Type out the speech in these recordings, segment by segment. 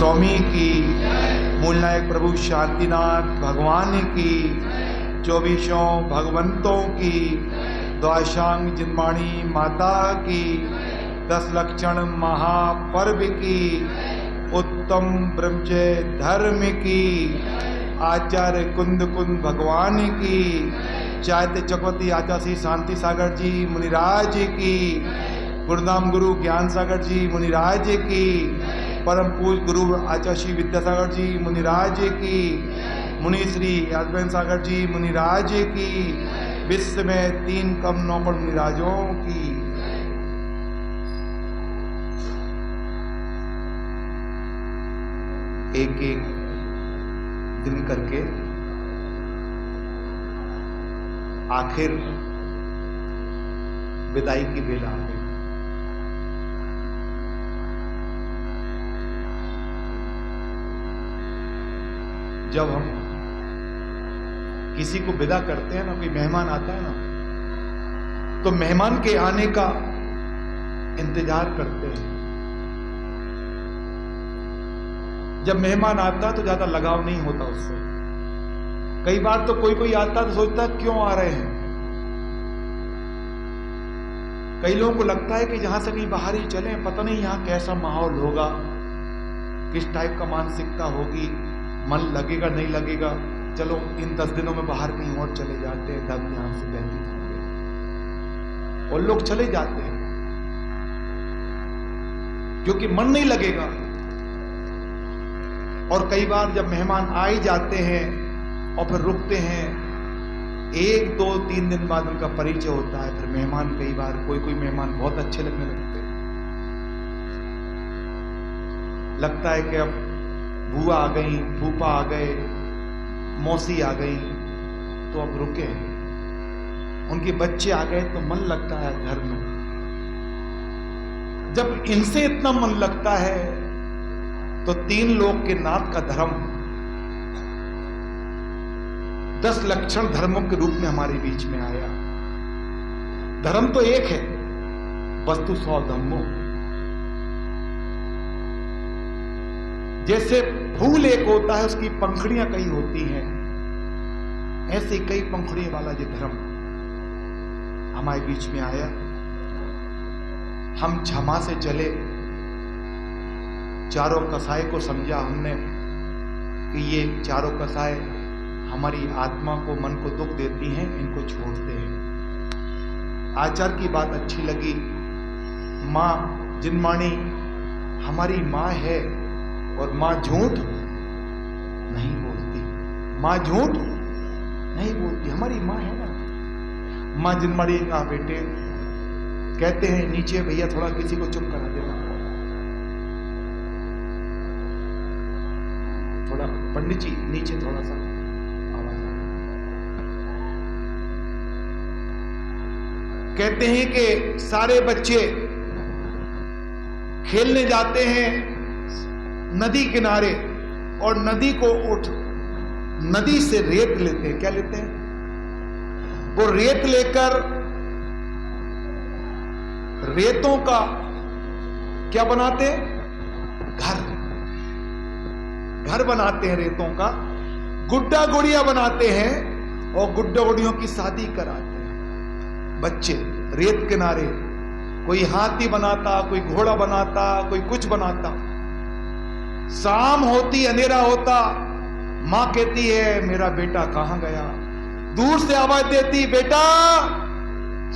स्वामी की, मूलनायक प्रभु शांतिनाथ भगवान की, 24 भगवंतों की, द्वाशांग जिनवाणी माता की, 10 लक्षण महापर्व की, उत्तम ब्रह्मचर्य धर्म की, आचार्य कुंद कुंद भगवान की, चाहते चक्रवर्ती आचार्य श्री शांति सागर जी मुनिराज की, गुरुधाम गुरु ज्ञान सागर जी मुनिराज की, परम पूज गुरु आचार्य श्री विद्यासागर जी मुनिराज की, मुनि श्री यादवेंद्र सागर जी मुनिराज की, विश्व में 3 कम नौकर मुनिराजों की। एक एक दिन करके आखिर विदाई की बेला आ गई। जब हम किसी को विदा करते हैं ना, कोई मेहमान आता है ना, तो मेहमान के आने का इंतजार करते हैं। जब मेहमान आता है तो ज्यादा लगाव नहीं होता उससे। कई बार तो कोई आता तो सोचता है क्यों आ रहे हैं। कई लोगों को लगता है कि जहां से कहीं बाहर ही चले, पता नहीं यहां कैसा माहौल होगा, किस टाइप का मानसिकता होगी, मन लगेगा नहीं लगेगा, चलो इन 10 दिनों में बाहर कहीं और चले जाते हैं, धर्म ध्यान से व्यतीत होंगे। और लोग चले जाते हैं क्योंकि मन नहीं लगेगा। और कई बार जब मेहमान आ ही जाते हैं और फिर रुकते हैं, 1, 2, 3 दिन बाद उनका परिचय होता है। फिर मेहमान कई बार कोई मेहमान बहुत अच्छे लगने लगते हैं। लगता है कि अब बुआ आ गई, फूफा आ गए, मौसी आ गई, तो अब रुके। उनके बच्चे आ गए तो मन लगता है घर में। जब इनसे इतना मन लगता है तो 3 लोक के नाथ का धर्म 10 लक्षण धर्मों के रूप में हमारे बीच में आया। धर्म तो एक है, वस्तु 100 धर्मों। जैसे फूल एक होता है, उसकी पंखुड़ियां कई होती हैं, ऐसे कई पंखुड़ियों वाला ये धर्म हमारे बीच में आया। हम क्षमा से चले। चारों कसाय को समझा हमने कि ये चारों कसाय हमारी आत्मा को, मन को दुख देती हैं, इनको छोड़ते हैं। आचार की बात अच्छी लगी। माँ जिनवाणी हमारी माँ है और माँ झूठ नहीं बोलती। माँ झूठ नहीं बोलती, हमारी माँ है ना। माँ जिनवाणी कहा बेटे, कहते हैं नीचे भैया थोड़ा किसी को चुप करा देना, थोड़ा पंडित जी नीचे थोड़ा सा आवाज आ। कहते हैं कि सारे बच्चे खेलने जाते हैं नदी किनारे और नदी को नदी से रेत लेते हैं। क्या लेते हैं? वो रेत लेकर रेतों का क्या बनाते हैं? घर बनाते हैं रेतों का। गुड्डा गुड़िया बनाते हैं और गुड्डा गुड़ियों की शादी कराते हैं बच्चे रेत किनारे। कोई हाथी बनाता, कोई घोड़ा बनाता, कोई कुछ बनाता। शाम होती, अंधेरा होता, मां कहती है मेरा बेटा कहां गया। दूर से आवाज देती, बेटा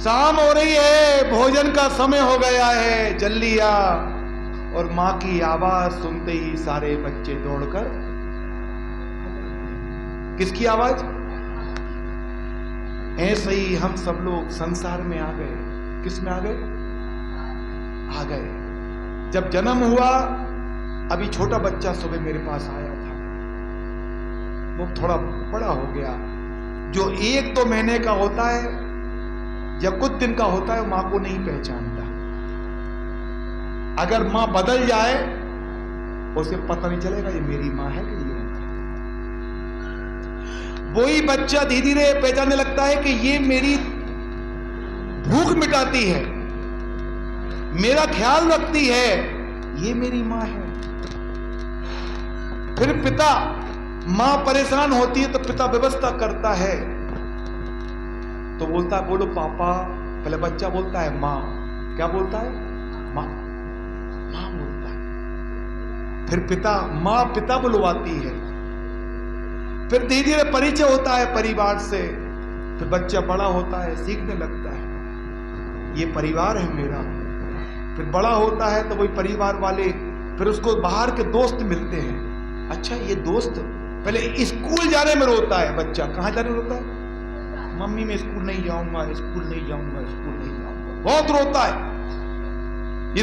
शाम हो रही है, भोजन का समय हो गया है, जल्दी आ। और मां की आवाज सुनते ही सारे बच्चे दौड़कर, किसकी आवाज? ऐसे ही हम सब लोग संसार में आ गए। किस में आ गए? आ गए। जब जन्म हुआ, अभी छोटा बच्चा सुबह मेरे पास आया था, वो थोड़ा बड़ा हो गया। जो 1-2 महीने का होता है या कुछ दिन का होता है, मां को नहीं पहचानता। अगर मां बदल जाए उसे पता नहीं चलेगा ये मेरी मां है कि ये। वही बच्चा धीरे धीरे पहचानने लगता है कि ये मेरी भूख मिटाती है, मेरा ख्याल रखती है, ये मेरी मां है। फिर पिता, मां परेशान होती है तो पिता व्यवस्था करता है, तो बोलता है बोलो पापा, पहले बच्चा बोलता है मां, क्या बोलता है? मां, मां बोलता है। फिर पिता, मां पिता बुलवाती है, फिर धीरे धीरे परिचय होता है परिवार से, फिर बच्चा बड़ा होता है, सीखने लगता है ये परिवार है मेरा। फिर बड़ा होता है तो वही परिवार वाले, फिर उसको बाहर के दोस्त मिलते हैं। अच्छा ये दोस्त, पहले स्कूल जाने में रोता है बच्चा, कहां जाने में रोता है? मम्मी मैं स्कूल नहीं जाऊंगा, स्कूल नहीं जाऊंगा, स्कूल नहीं जाऊंगा, बहुत रोता है,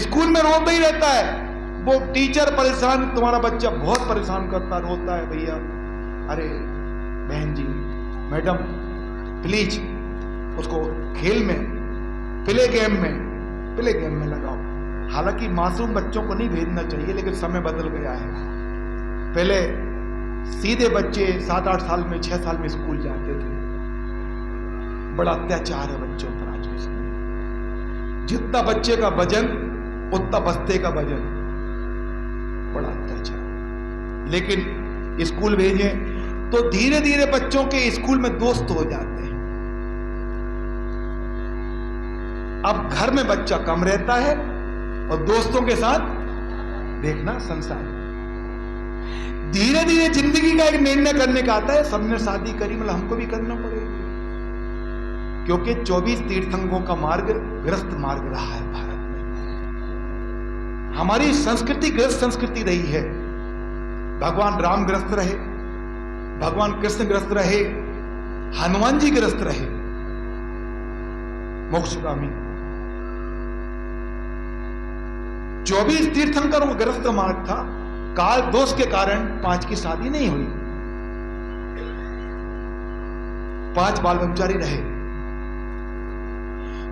स्कूल में रोता ही रहता है। वो टीचर परेशान, तुम्हारा बच्चा बहुत परेशान करता, रोता है भैया, अरे बहन जी, मैडम प्लीज उसको खेल में, प्ले गेम में लगाओ। हालांकि मासूम बच्चों को नहीं भेजना चाहिए, लेकिन समय बदल गया है। पहले सीधे बच्चे 7-8 साल में, 6 साल में स्कूल जाते थे। बड़ा अत्याचार है बच्चों पर आज के समय। जितना बच्चे का वजन उतना बस्ते का वजन, बड़ा अत्याचार। लेकिन स्कूल भेजें तो धीरे धीरे बच्चों के स्कूल में दोस्त हो जाते हैं। अब घर में बच्चा कम रहता है और दोस्तों के साथ देखना संसार। धीरे धीरे जिंदगी का एक निर्णय करने का आता है, सबने शादी करी, मतलब हमको भी करना पड़ेगा, क्योंकि 24 तीर्थंकरों का मार्ग ग्रस्त मार्ग रहा है भारत में। हमारी संस्कृति ग्रस्त संस्कृति रही है। भगवान राम ग्रस्त रहे, भगवान कृष्ण ग्रस्त रहे, हनुमान जी ग्रस्त रहे, मोक्षगामी। 24 तीर्थंकरों का ग्रस्त मार्ग था। काल दोष के कारण 5 की शादी नहीं हुई, 5 बाल ब्रह्मचारी रहे।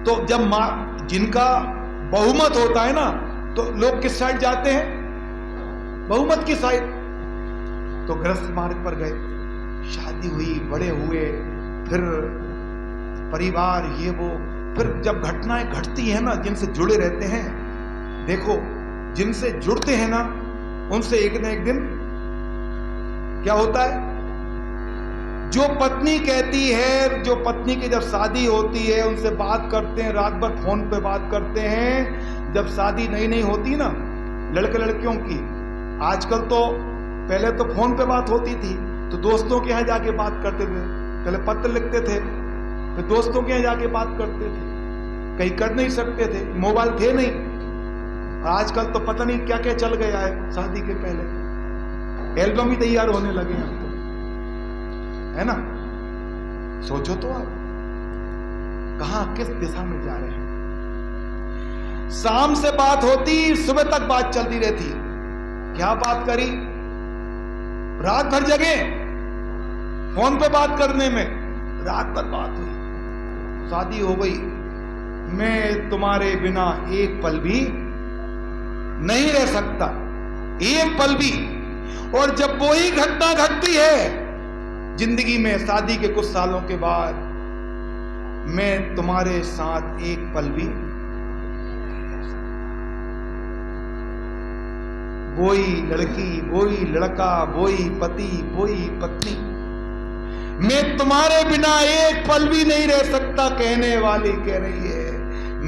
तो जब जिनका बहुमत होता है ना, तो लोग किस साइड जाते हैं? बहुमत की साइड। तो ग्रस्त मार्ग पर गए, शादी हुई, बड़े हुए, फिर परिवार ये वो, फिर जब घटनाएं घटती है ना, जिनसे जुड़े रहते हैं, देखो जिनसे जुड़ते हैं ना, उनसे एक न एक दिन क्या होता है? जो पत्नी कहती है, जो पत्नी की जब शादी होती है, उनसे बात करते हैं, रात भर फोन पे बात करते हैं। जब शादी नई नई होती ना लड़के लड़कियों की, आजकल तो, पहले तो फोन पे बात होती थी तो दोस्तों के यहाँ जाके बात करते थे, पहले पत्र लिखते थे, फिर दोस्तों के यहाँ जाके बात करते थे, कहीं कर नहीं सकते थे, मोबाइल थे नहीं। आजकल तो पता नहीं क्या क्या चल गया है। शादी के पहले एल्बम ही तैयार होने लगे हैं तो, है ना? सोचो तो आप कहां किस दिशा में जा रहे हैं। शाम से बात होती, सुबह तक बात चलती रहती। क्या बात करी? रात भर जगे फोन पे बात करने में, रात भर बात हुई, शादी हो गई। मैं तुम्हारे बिना एक पल भी नहीं रह सकता, एक पल भी। और जब वही घटना घटती है जिंदगी में, शादी के कुछ सालों के बाद, मैं तुम्हारे साथ एक पल भी, वही लड़की, वही लड़का, वही पति, वही पत्नी, मैं तुम्हारे बिना एक पल भी नहीं रह सकता कहने वाली कह रही है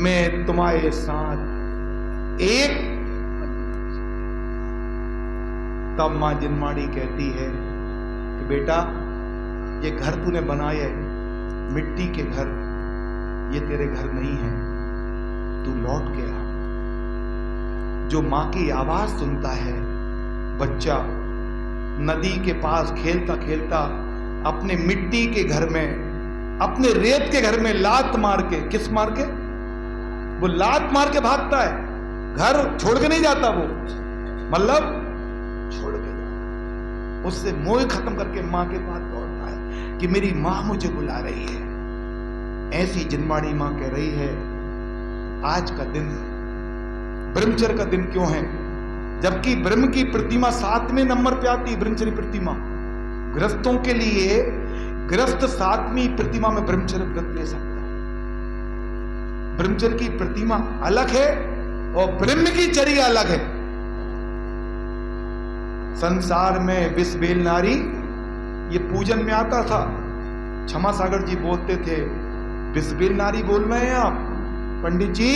मैं तुम्हारे साथ एक। तब मां जिनवाणी कहती है कि बेटा, ये घर तूने बनाए मिट्टी के घर, ये तेरे घर नहीं है, तू लौट के आ। जो मां की आवाज सुनता है बच्चा, नदी के पास खेलता खेलता अपने मिट्टी के घर में, अपने रेत के घर में लात मार के, किस मार के? वो लात मार के भागता है, घर छोड़ के नहीं जाता वो, मतलब छोड़ के जाता, उससे मोह खत्म करके मां के पास दौड़ता है कि मेरी मां मुझे बुला रही है। ऐसी जिनवाणी मां कह रही है आज का दिन ब्रह्मचर्य का दिन क्यों है, जबकि ब्रह्म की प्रतिमा 7वें नंबर पे आती है। ब्रह्मचर्य प्रतिमा गृहस्थों के लिए, गृहस्थ 7वीं प्रतिमा में ब्रह्मचर्य व्रत ले सकता है। ब्रह्मचर्य की प्रतिमा अलग है और ब्रह्म की चर्या अलग है। संसार में विष बेल नारी, ये पूजन में आता था। क्षमा सागर जी बोलते थे, विष बेल नारी बोल रहे हैं आप पंडित जी,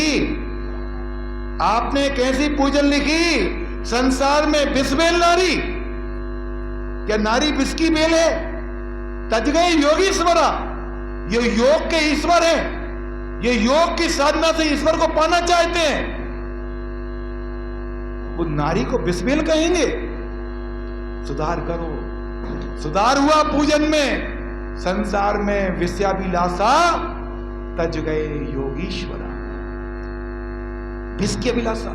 आपने कैसी पूजन लिखी? संसार में विष बेल नारी, क्या नारी विष की बेल है? तज गए योगीश्वरा, ये योग के ईश्वर है, ये योग की साधना से ईश्वर को पाना चाहते हैं, वो नारी को विष बेल कहेंगे? सुधार करो, सुधार हुआ पूजन में। संसार में विषयाभिलाषा, तज गए योगीश्वरा। विष की अभिलाषा,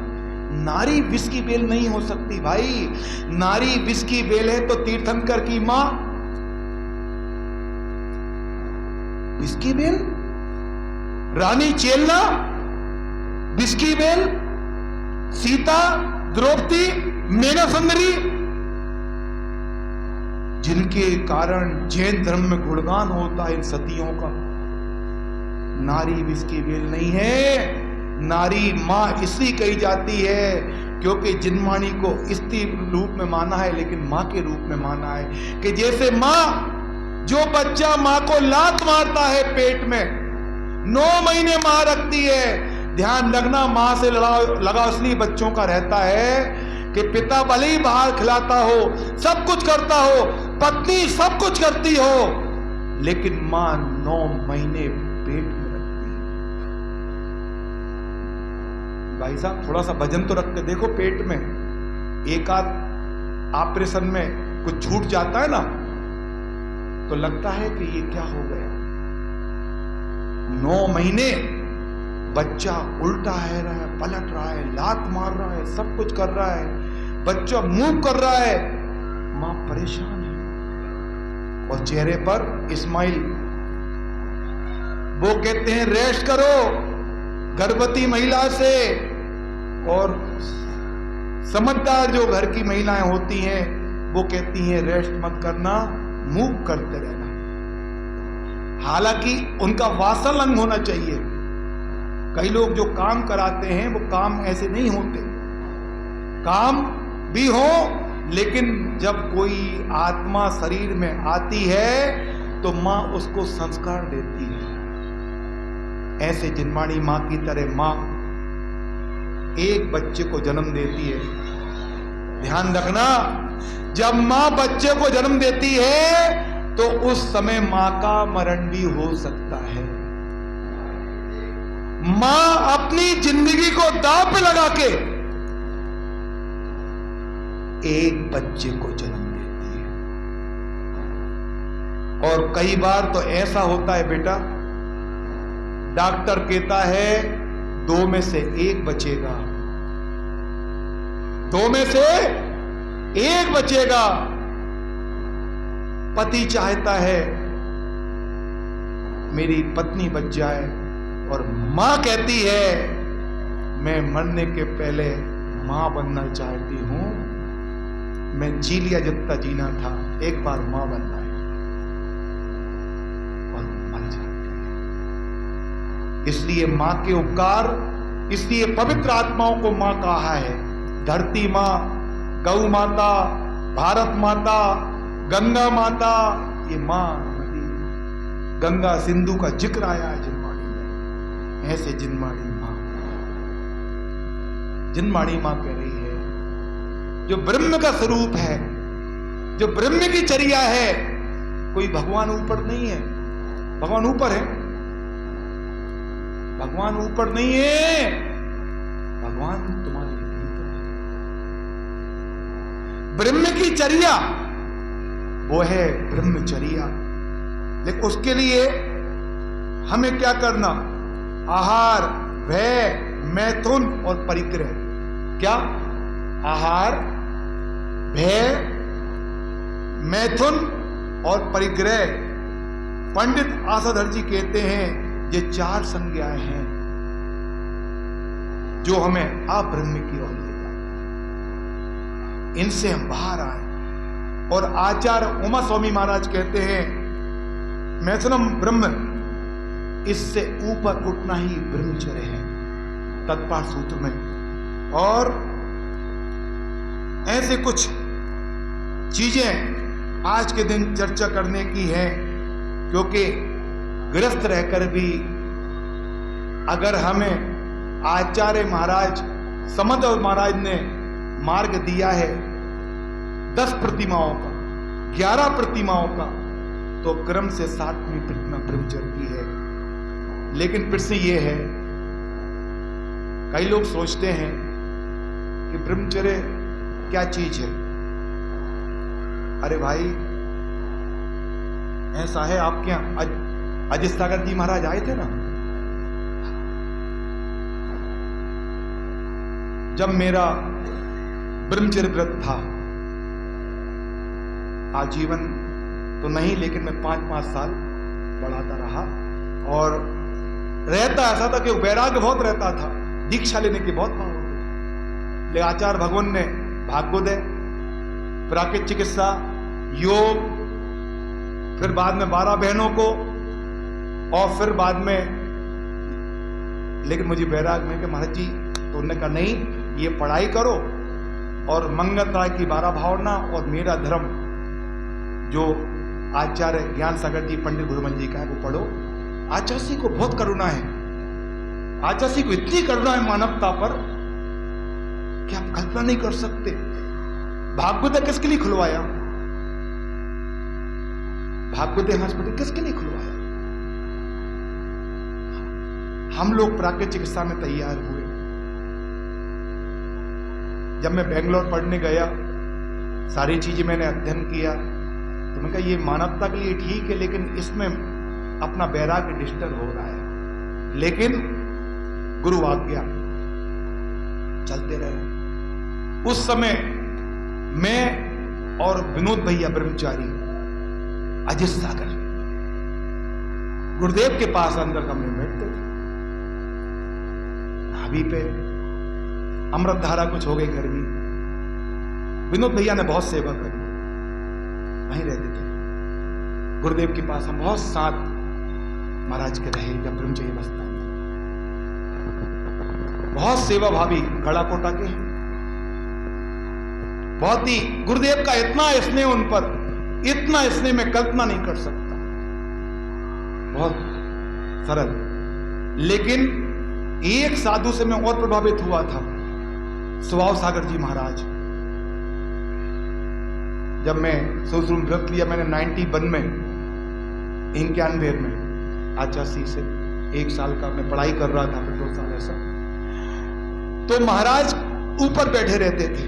नारी विष की बेल नहीं हो सकती भाई। नारी विष की बेल है तो तीर्थंकर की मां विष की बेल, रानी चेलना विष की बेल, सीता, द्रौपदी, मेघा सुंदरी, जिनके कारण जैन धर्म में गुणगान होता है इन सतियों का, नारी विष की बेल नहीं है। नारी मां इसलिए कही जाती है क्योंकि जिनवाणी को स्त्री रूप में माना है, लेकिन मां के रूप में माना है कि जैसे मां, जो बच्चा मां को लात मारता है पेट में, 9 महीने मां रखती है, ध्यान रखना मां से लगा इसलिए बच्चों का रहता है कि पिता भले ही बाहर खिलाता हो, सब कुछ करता हो, पत्नी सब कुछ करती हो, लेकिन मां 9 महीने पेट में रखती है। भाई साहब थोड़ा सा वजन तो रख के देखो पेट में, एक आध ऑपरेशन में कुछ छूट जाता है ना तो लगता है कि ये क्या हो गया। 9 महीने बच्चा उल्टा है रहा है, पलट रहा है, लात मार रहा है, सब कुछ कर रहा है, बच्चा मूव कर रहा है, मां परेशान है और चेहरे पर स्माइल। वो कहते हैं रेस्ट करो गर्भवती महिला से, और समझदार जो घर की महिलाएं होती हैं वो कहती हैं रेस्ट मत करना, मूव करते रहना। हालांकि उनका वासल अंग होना चाहिए। कई लोग जो काम कराते हैं वो काम ऐसे नहीं होते, काम भी हो, लेकिन जब कोई आत्मा शरीर में आती है तो मां उसको संस्कार देती है। ऐसे जिनवाणी मां की तरह मां एक बच्चे को जन्म देती है। ध्यान रखना, जब मां बच्चे को जन्म देती है तो उस समय मां का मरण भी हो सकता है। मां अपनी जिंदगी को दांव पे लगा के एक बच्चे को जन्म देती है। और कई बार तो ऐसा होता है बेटा, डॉक्टर कहता है 2 में से 1 बचेगा, 2 में से 1 बचेगा। पति चाहता है मेरी पत्नी बच जाए, और मां कहती है मैं मरने के पहले मां बनना चाहती हूं, मैं जी लिया जितना जीना था, एक बार मां बनना है, और मर जाती है। इसलिए मां के उपकार, इसलिए पवित्र आत्माओं को मां कहा है। धरती मां, गौ माता, भारत माता, गंगा माता, ये मां नदी, गंगा सिंधु का जिक्र आया है जिनवाणी में। ऐसे जिनवाणी मां, जिनवाणी मां कह रही है जो ब्रह्म का स्वरूप है, जो ब्रह्म की चर्या है। कोई भगवान ऊपर नहीं है, भगवान ऊपर है, भगवान ऊपर नहीं है, भगवान तुम्हारे भीतर है। ब्रह्म की चर्या वो है ब्रह्मचर्या। लेकिन उसके लिए हमें क्या करना? आहार, भय, मैथुन और परिग्रह। क्या? आहार, भय, मैथुन और परिग्रह। पंडित आसाधर जी कहते हैं ये 4 संज्ञाएं हैं जो हमें अब्रह्म की ओर ले जाती हैं। इनसे हम बाहर आए। और आचार्य उमा स्वामी महाराज कहते हैं मैथुनम ब्रह्म, इससे ऊपर उठना ही ब्रह्मचर्य है, तत्पाठ सूत्र में। और ऐसे कुछ चीजें आज के दिन चर्चा करने की है, क्योंकि गृहस्थ रहकर भी अगर हमें आचार्य महाराज समद महाराज ने मार्ग दिया है 10 प्रतिमाओं का, 11 प्रतिमाओं का, तो क्रम से 7वीं प्रतिमा ब्रह्मचर्य की है। लेकिन प्रश्न ये है, कई लोग सोचते हैं कि ब्रह्मचर्य क्या चीज है। अरे भाई, ऐसा है, आपके यहां अजय सागर जी महाराज आए थे ना, जब मेरा ब्रह्मचर्य व्रत था, आजीवन तो नहीं, लेकिन मैं 5-5 साल बढ़ाता रहा। और रहता ऐसा था कि वैराग्य बहुत रहता था, दीक्षा लेने की बहुत भाव होती। लेकिन आचार्य भगवान ने भाग्योदय, प्राकृतिक चिकित्सा, योग, फिर बाद में 12 बहनों को, और फिर बाद में, लेकिन मुझे वैराग्य में कि महाराज जी, तो उन्होंने कहा नहीं, ये पढ़ाई करो और मंगलराय की 12 भावना और मेरा धर्म जो आचार्य ज्ञान सागर जी पंडित गुरुमल जी का है वो पढ़ो। आचार्य को बहुत करुणा है, आचार्य को इतनी करुणा है मानवता पर कि आप कल्पना नहीं कर सकते। भाग्योदय किसके लिए खुलवाया? भाग्योदय हॉस्पिटल किसके लिए खुलवाया? हम लोग प्राकृतिक चिकित्सा में तैयार हुए। जब मैं बेंगलोर पढ़ने गया, सारी चीजें मैंने अध्ययन किया, तो मैंने कहा ये मानवता के लिए ठीक है, लेकिन इसमें अपना वैराग्य डिस्टर्ब हो रहा है। लेकिन गुरु आज्ञा, चलते रहे। उस समय मैं और विनोद भैया ब्रह्मचारी, अजय सागर, गुरुदेव के पास अंदर कमरे में बैठते थे। नाभि पे अमृत धारा कुछ हो गई गर्मी। विनोद भैया ने बहुत सेवा करी, वहीं रहते थे गुरुदेव के पास। हम बहुत साथ महाराज के रहे जब ब्रह्मचर्य अवस्था में, बहुत सेवा भावी, गड़ा कोटा के, बहुत ही गुरुदेव का इतना स्नेह उन पर, इतना स्नेह मैं कल्पना नहीं कर सकता, बहुत सरल। लेकिन एक साधु से मैं और प्रभावित हुआ था, सुभाव सागर जी महाराज। जब मैं सुश्रुम व्रत लिया मैंने 91 में, 91 में आचार्य से 1 साल का मैं पढ़ाई कर रहा था, फिर 2 साल ऐसा। तो महाराज ऊपर बैठे रहते थे।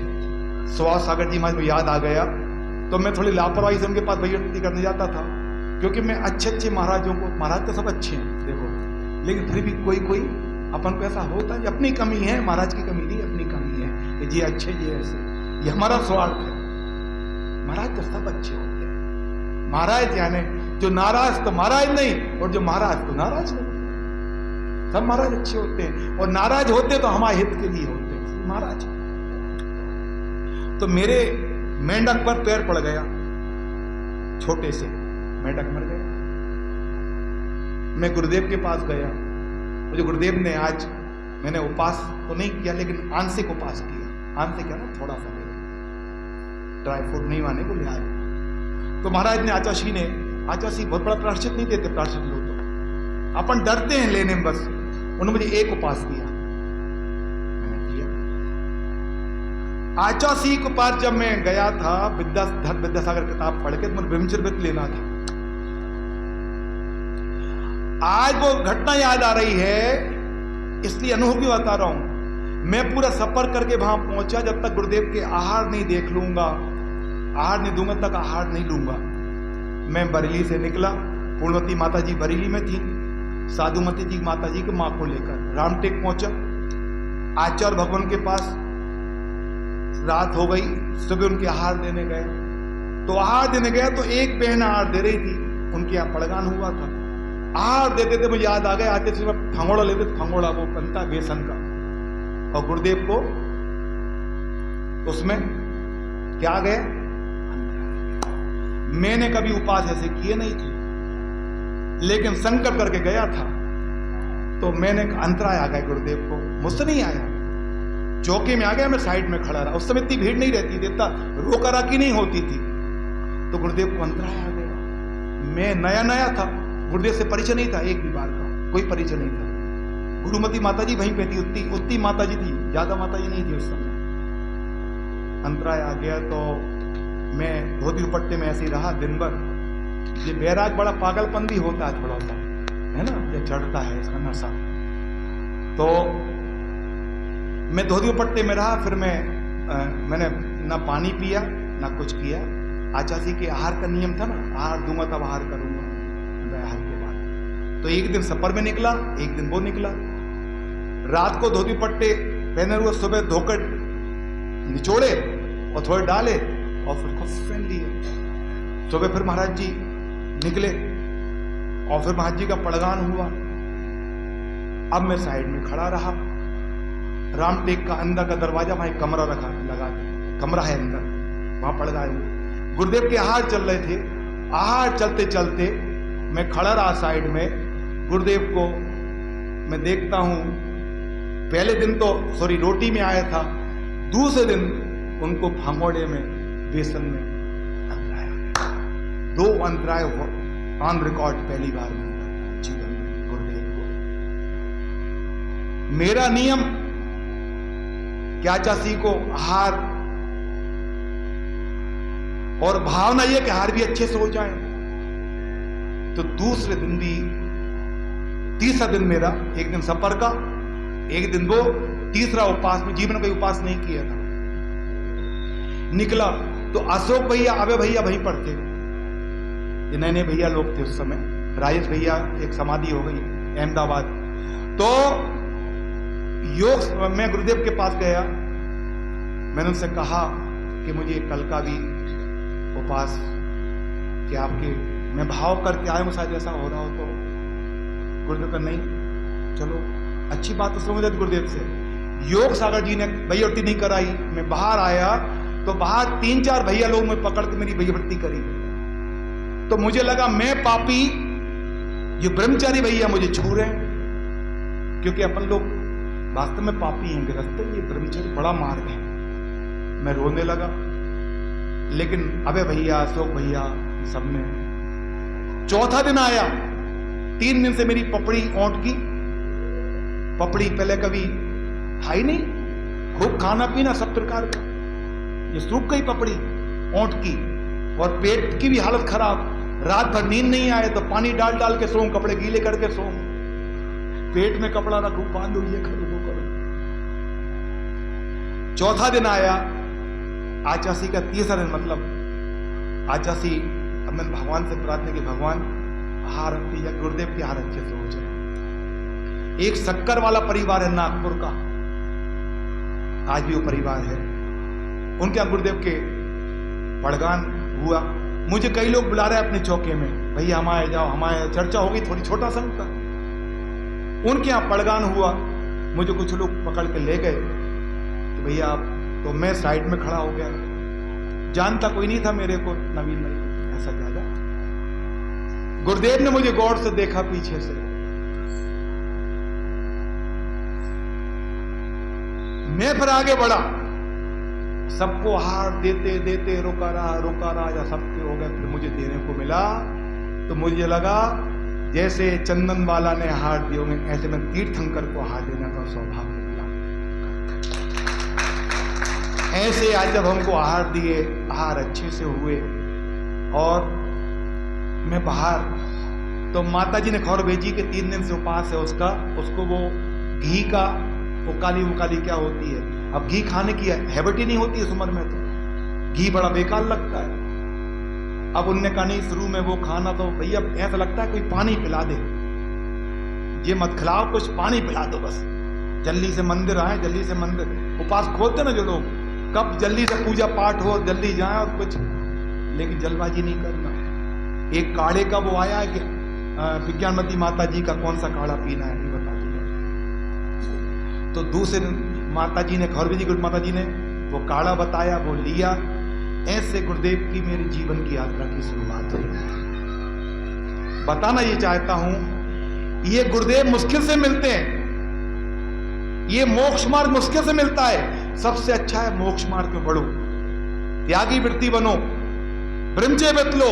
सुभाव सागर जी महाराज को याद आ गया, तो मैं थोड़ी लापरवाही से उनके पास भैया करने जाता था, क्योंकि मैं अच्छे महाराजों को, महाराज तो सब अच्छे हैं देखो, लेकिन फिर भी कोई अपन को ऐसा होता है, अपनी कमी है, महाराज की कमी नहीं, अपनी कमी है कि ये अच्छे, ये ऐसे, ये हमारा स्वार्थ है। महाराज तो सब अच्छे होते हैं। महाराज यानी जो नाराज तो महाराज नहीं, और जो महाराज तो नाराज नहीं, सब महाराज अच्छे होते हैं। और नाराज होते तो हमारे हित के लिए होते हैं महाराज। तो मेरे मेंढक पर पैर पड़ गया, छोटे से मेंढक मर गया। मैं गुरुदेव के पास गया, मुझे गुरुदेव ने, आज मैंने उपास तो नहीं किया लेकिन आंशिक उपास किया। आंशिक क्या ना, थोड़ा सा ड्राई फ्रूट नहीं माने को ले आए। तो महाराज ने, आचार्य बहुत बड़ा प्रायश्चित नहीं देते, प्रायश्चित लो तो अपन डरते हैं लेने में, बस उन्होंने मुझे एक उपास दिया, मैंने किया। आचार्य के पास जब मैं गया था, विद्यासागर किताब पढ़ के, तो मुझे ब्रह्मचर्य व्रत लेना था। आज वो घटना याद आ रही है, इसलिए अनुभव भी बता रहा हूं। मैं पूरा सफर करके वहां पहुंचा, जब तक गुरुदेव के आहार नहीं देख लूंगा, आहार नहीं दूंगा तक आहार नहीं लूंगा। मैं बरेली से निकला, पूर्णवती माता जी बरेली में थी, साधुमती जी माता जी की मां को लेकर रामटेक पहुंचा। आचार्य भगवान के पास रात हो गई, सुबह उनके आहार देने गए। तो आहार देने गया तो एक बहन आहार दे रही थी, उनके यहाँ पड़गान हुआ था। आहार देते थे, मुझे याद आ गया, आते से फंगोड़ा लेते थे, फंगोड़ा वो बनता है बेसन का, और गुरुदेव को उसमें क्या गए। मैंने कभी उपास ऐसे किए नहीं थे, लेकिन संकल्प करके गया था। तो मैंने अंतराय आ गया गुरुदेव को, मुझसे नहीं आया, चौके में आ गया, मैं साइड में खड़ा रहा। उस समय इतनी भीड़ नहीं रहती थी, इतना रोका राकी नहीं होती थी, तो गुरुदेव को अंतराय आ गया। मैं नया नया था, गुरुदेव से परिचय नहीं था, एक भी बार का कोई परिचय नहीं था। गुरुमती माता जी वहीं पे थी, उतनी माता जी थी, ज्यादा माता जी नहीं थी उस समय। अंतराय आ गया तो मैं धोती दुपट्टे में ऐसे ही रहा दिन भर। ये बैराग बड़ा पागलपन भी होता है थोड़ा सा, है ना, ये चढ़ता है इसका नशा। तो मैं धोती दुपट्टे में रहा। फिर मैंने ना पानी पिया ना कुछ किया। आचार्य के आहार का नियम था ना, आहार दूंगा तब आहार करूंगा, आहार के बाद। तो एक दिन सफर में निकला, एक दिन वो निकला। रात को धोती दुपट्टे पहने हुए सुबह धोकर निचोड़े और थोड़े डाले और फिर खुद पहन लिए। सुबह फिर महाराज जी निकले और फिर महाराज जी का पड़गान हुआ। अब मैं साइड में खड़ा रहा। रामटेक का अंदर का दरवाजा, वहां एक कमरा लगा कमरा है अंदर, वहां पड़गाए हुए गुरुदेव के आहार चल रहे थे। आहार चलते चलते मैं खड़ा रहा साइड में। गुरुदेव को मैं देखता हूं। पहले दिन तो रोटी में आया था, दूसरे दिन उनको भांगोड़े में बेसन में अंतराय आ गया। 2 अंतराय ऑन रिकॉर्ड पहली बार मिलता जीवन में गुरुदेव को। मेरा नियम क्या चाची को आहार और भावना यह कि आहार भी अच्छे से हो जाए। तो दूसरे दिन भी, तीसरा दिन मेरा, एक दिन सफर का, एक दिन वो, तीसरा उपास में, जीवन का उपास नहीं किया था। निकला तो अशोक भैया, अबे भैया वहीं पर थे। ये नए नए भैया लोग थे उस समय। राजेश भैया एक समाधि हो गई अहमदाबाद। तो योग, मैं गुरुदेव के पास गया। मैंने उनसे कहा कि मुझे कल का भी उपास कि आपके, मैं भाव करके आया हूं, शायद ऐसा हो रहा हो तो। गुरुदेव का नहीं, चलो अच्छी बात तो समझ गुरुदेव से। योग सागर जी ने भैयावृत्ति नहीं कराई। मैं बाहर आया तो बाहर 3-4 भैया लोग मैं पकड़ के मेरी भैयावृत्ति करी। तो मुझे लगा मैं पापी, ये ब्रह्मचारी भैया मुझे छू रहे हैं, क्योंकि अपन लोग वास्तव में पापी हैं, गृहस्थ। ये ब्रह्मचर्य बड़ा मार्ग है। मैं रोने लगा। लेकिन अबे भैया, अशोक भैया, सबने। चौथा दिन आया, 3 दिन से मेरी पपड़ी ओंठ की, पपड़ी पहले कभी था ही नहीं, खूब खाना पीना सब प्रकार का, ये सूख गई पपड़ी ओंठ की। और पेट की भी हालत खराब। रात भर नींद नहीं आए तो पानी डाल डाल के सोऊं, कपड़े गीले करके सोऊं, पेट में कपड़ा रखूं, बांधो, ये करो वो करो। चौथा दिन आया आचासी का, तीसरा दिन मतलब आचासी। अब मैंने भगवान से प्रार्थना की, भगवान आहार या गुरुदेव के आहार अच्छे से हो जाए। एक शक्कर वाला परिवार है नागपुर का, आज भी वो परिवार है। उनके यहाँ गुरुदेव के पड़गान हुआ। मुझे कई लोग बुला रहे अपने चौके में, भैया हम आए, जाओ हम आए। चर्चा हो गई, थोड़ी छोटा संघ था। उनके यहाँ पड़गान हुआ, मुझे कुछ लोग पकड़ के ले गए। तो भैया आप, तो मैं साइड में खड़ा हो गया। जानता कोई नहीं था मेरे को, नवीन नहीं ऐसा ज्यादा। गुरुदेव ने मुझे गौर से देखा पीछे से। मैं फिर आगे बढ़ा, सबको हार देते देते रोका रहा, या सबके हो गए। फिर मुझे देने को मिला तो मुझे लगा जैसे चंदन वाला ने हार दिए होंगे, ऐसे मैं तीर्थंकर को हार देने का सौभाग्य मिला। ऐसे आज जब हमको आहार दिए, आहार अच्छे से हुए और मैं बाहर, तो माता जी ने खबर भेजी कि 3 दिन से उपास है उसको वो घी का, वो काली क्या होती है, अब घी खाने की हैबिट ही नहीं होती इस उम्र में, तो घी बड़ा बेकार लगता है। अब उनने कहा नहीं, शुरू में वो खाना तो भैया ऐसा लगता है कोई पानी पिला दे, ये मत खिलाओ, कुछ पानी पिला दो बस, जल्दी से मंदिर आए, जल्दी से मंदिर उपास खोलते ना जो लोग, कब जल्दी से पूजा पाठ हो, जल्दी जाए और कुछ, लेकिन जल्दबाजी नहीं करना। एक काढ़े का वो आया है कि विज्ञानमती माता जी का कौन सा काढ़ा पीना है, ये बता दूंगा। तो दूसरे दिन माता जी ने, खौरवी जी माता जी ने वो काढ़ा बताया, वो लिया। ऐसे गुरुदेव की मेरे जीवन की यात्रा की शुरुआत हुई। बताना ये चाहता हूं, ये गुरुदेव मुश्किल से मिलते हैं, ये मोक्ष मार्ग मुश्किल से मिलता है। सबसे अच्छा है मोक्ष मार्ग में बढ़ो, त्यागी वृत्ति बनो, ब्रह्मचर्य लो,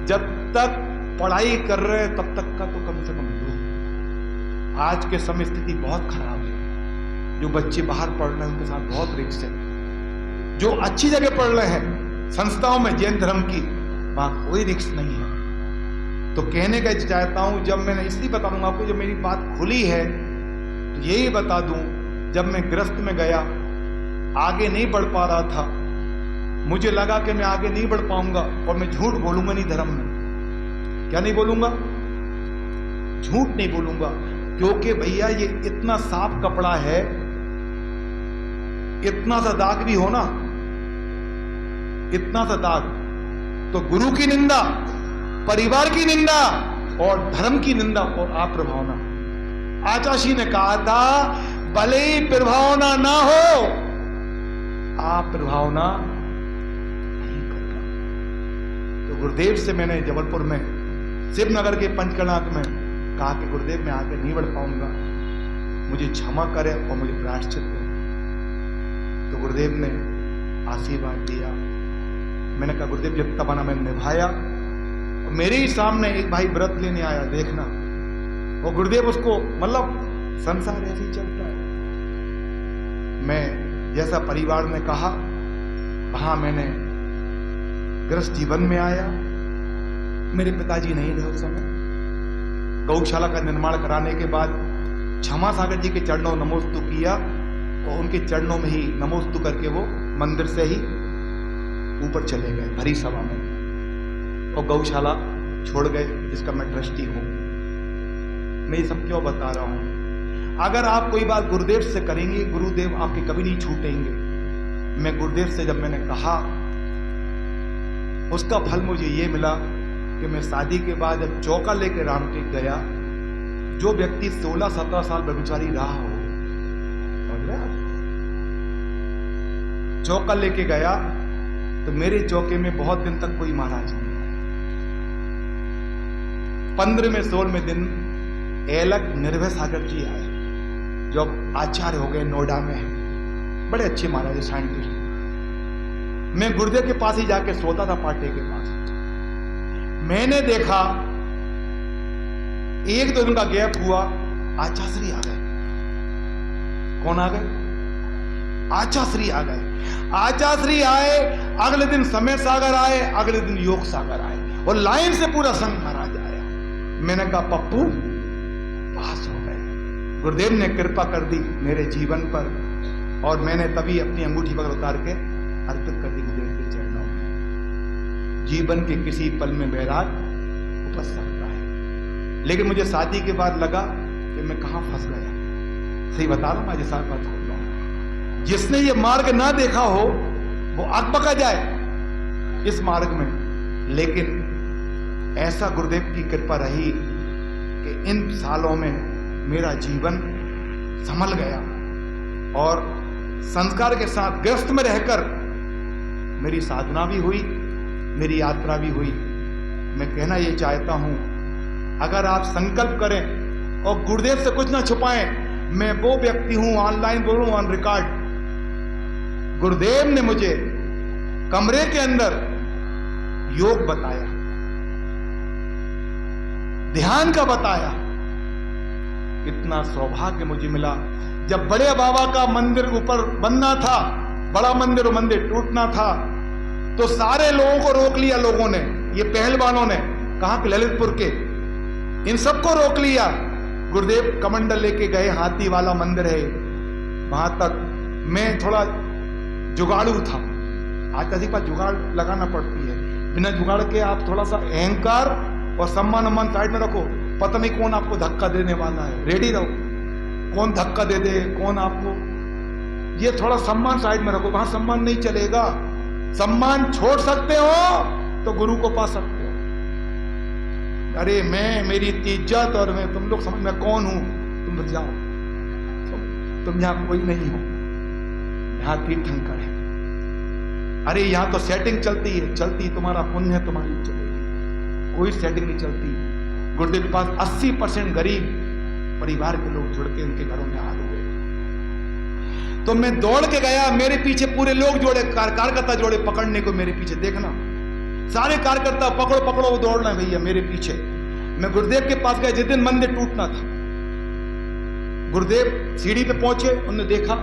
जब तक पढ़ाई कर रहे तब तक का तो कम से कम लो। आज के समय स्थिति बहुत खराब है, जो बच्चे बाहर पढ़ रहे हैं उनके साथ बहुत रिस्क है। जो अच्छी जगह पढ़ रहे हैं संस्थाओं में जैन धर्म की, वहां कोई रिस्क नहीं है। तो कहने का चाहता हूं, जब मैंने इसलिए बता दूंगा आपको, जब मेरी बात खुली है तो यही बता दूं, जब मैं गृहस्थ में गया, आगे नहीं बढ़ पा रहा था, मुझे लगा कि मैं आगे नहीं बढ़ पाऊंगा और मैं झूठ बोलूंगा नहीं धर्म में। क्या नहीं बोलूंगा? झूठ नहीं बोलूंगा, क्योंकि भैया ये इतना साफ कपड़ा है, इतना सा दाग भी हो ना, इतना सा दाग, तो गुरु की निंदा, परिवार की निंदा और धर्म की निंदा और अप्रभावना। आचार्य ने कहा था, भले ही प्रभावना ना हो, अप्रभावना नहीं करना। तो गुरुदेव से मैंने जबलपुर में शिवनगर के पंचकर्णाक में कहा कि गुरुदेव मैं आगे नहीं बढ़ पाऊंगा, मुझे क्षमा करें और मुझे प्रायश्चित दें। तो गुरुदेव ने आशीर्वाद दिया। मैंने कहा गुरुदेव जितना बना मैंने निभाया। और मेरे ही सामने एक भाई व्रत लेने आया, देखना, और गुरुदेव उसको, मतलब संसार ऐसे ही चलता है। मैं जैसा परिवार ने कहा, वहां मैंने गृहस्थ जीवन में आया। मेरे पिताजी नहीं थे उस समय। गौशाला का निर्माण कराने के बाद क्षमा सागर जी के चरणों नमोस्तु किया और उनके चरणों में ही नमोस्तु करके वो मंदिर से ही ऊपर चले गए भरी सभा में, और गौशाला छोड़ गए, जिसका मैं ट्रस्टी हूं। मैं ये सब क्यों बता रहा हूं? अगर आप कोई बात गुरुदेव से करेंगे, गुरुदेव आपके कभी नहीं छूटेंगे। मैं गुरुदेव से जब मैंने कहा, उसका फल मुझे ये मिला कि मैं शादी के बाद जब चौका लेके रामटेक गया, जो व्यक्ति 16-17 साल ब्रह्मचारी रहा हो, समझ रहे आप, चौका लेके गया, तो मेरे चौके में बहुत दिन तक कोई महाराज नहीं आया। 15वें 16वें दिन एलक निर्भय सागर जी आए, जो आचार्य हो गए नोएडा में, बड़े अच्छे महाराज साइंटिस्ट। मैं गुरुदेव के पास ही जाके सोता था, पाटे के पास। मैंने देखा 1-2 दिन का गैप हुआ, आचार्य आ गए। कौन आ गए? आचार्य आ गए। आचार्य आए, अगले दिन समय सागर आए, अगले दिन योग सागर आए, और लाइन से पूरा संघ महाराज आया। मैंने कहा पप्पू पास हो गए। गुरुदेव ने कृपा कर दी मेरे जीवन पर, और मैंने तभी अपनी अंगूठी पकड़ उतार के अर्पित कर दी गुरुदेव के चरणों में। जीवन के किसी पल में वैराग उपज सकता है, लेकिन मुझे शादी के बाद लगा कि मैं कहां फंस गया। सही बता रहा हूं, मैं जैसा बात कर रहा हूं। जिसने ये मार्ग ना देखा हो वो अकबका जाए इस मार्ग में, लेकिन ऐसा गुरुदेव की कृपा रही कि इन सालों में मेरा जीवन संभल गया, और संस्कार के साथ गृहस्थ में रहकर मेरी साधना भी हुई, मेरी यात्रा भी हुई। मैं कहना ये चाहता हूं, अगर आप संकल्प करें और गुरुदेव से कुछ ना छुपाएं, मैं वो व्यक्ति हूं, ऑनलाइन बोलूं, ऑन रिकॉर्ड, गुरुदेव ने मुझे कमरे के अंदर योग बताया, ध्यान का बताया। इतना सौभाग्य मुझे मिला। जब बड़े बाबा का मंदिर ऊपर बनना था, बड़ा मंदिर, मंदिर टूटना था, तो सारे लोगों को रोक लिया लोगों ने, ये पहलवानों ने, कहां के ललितपुर के, इन सबको रोक लिया। गुरुदेव कमंडल लेके गए, हाथी वाला मंदिर है वहां तक। मैं थोड़ा जुगाड़ू था, आज किसी पास जुगाड़ लगाना पड़ती है, बिना जुगाड़ के आप थोड़ा सा अहंकार और सम्मान साइड में रखो, पता नहीं कौन आपको धक्का देने वाला है, रेडी रहो, कौन धक्का दे दे, कौन आपको, ये थोड़ा सम्मान साइड में रखो, वहां सम्मान नहीं चलेगा। सम्मान छोड़ सकते हो तो गुरु को पा सकते हो। अरे मैं, मेरी इज्जत, और मैं, तुम लोग समझ मैं कौन हूं, तुम जाओ, तुम यहां कोई नहीं हो, यहां तीर्थंकर है। अरे यहां तो सेटिंग चलती है, चलती तुम्हारा पुण्य है, तुम्हारी चलेगी, कोई सेटिंग नहीं चलती। गुरुदेव के पास 80% गरीब परिवार के लोग जुड़ के उनके घरों में हाथ हुए, तो मैं दौड़ के गया, मेरे पीछे पूरे लोग जोड़े, कार्यकर्ता जोड़े पकड़ने को मेरे पीछे, देखना सारे कार्यकर्ता पकड़ो पकड़ो, वो दौड़ रहे हैं भैया मेरे पीछे। मैं गुरुदेव के पास गया जिस दिन मंदिर टूटना था। गुरुदेव सीढ़ी पे पहुंचे, उन्होंने देखा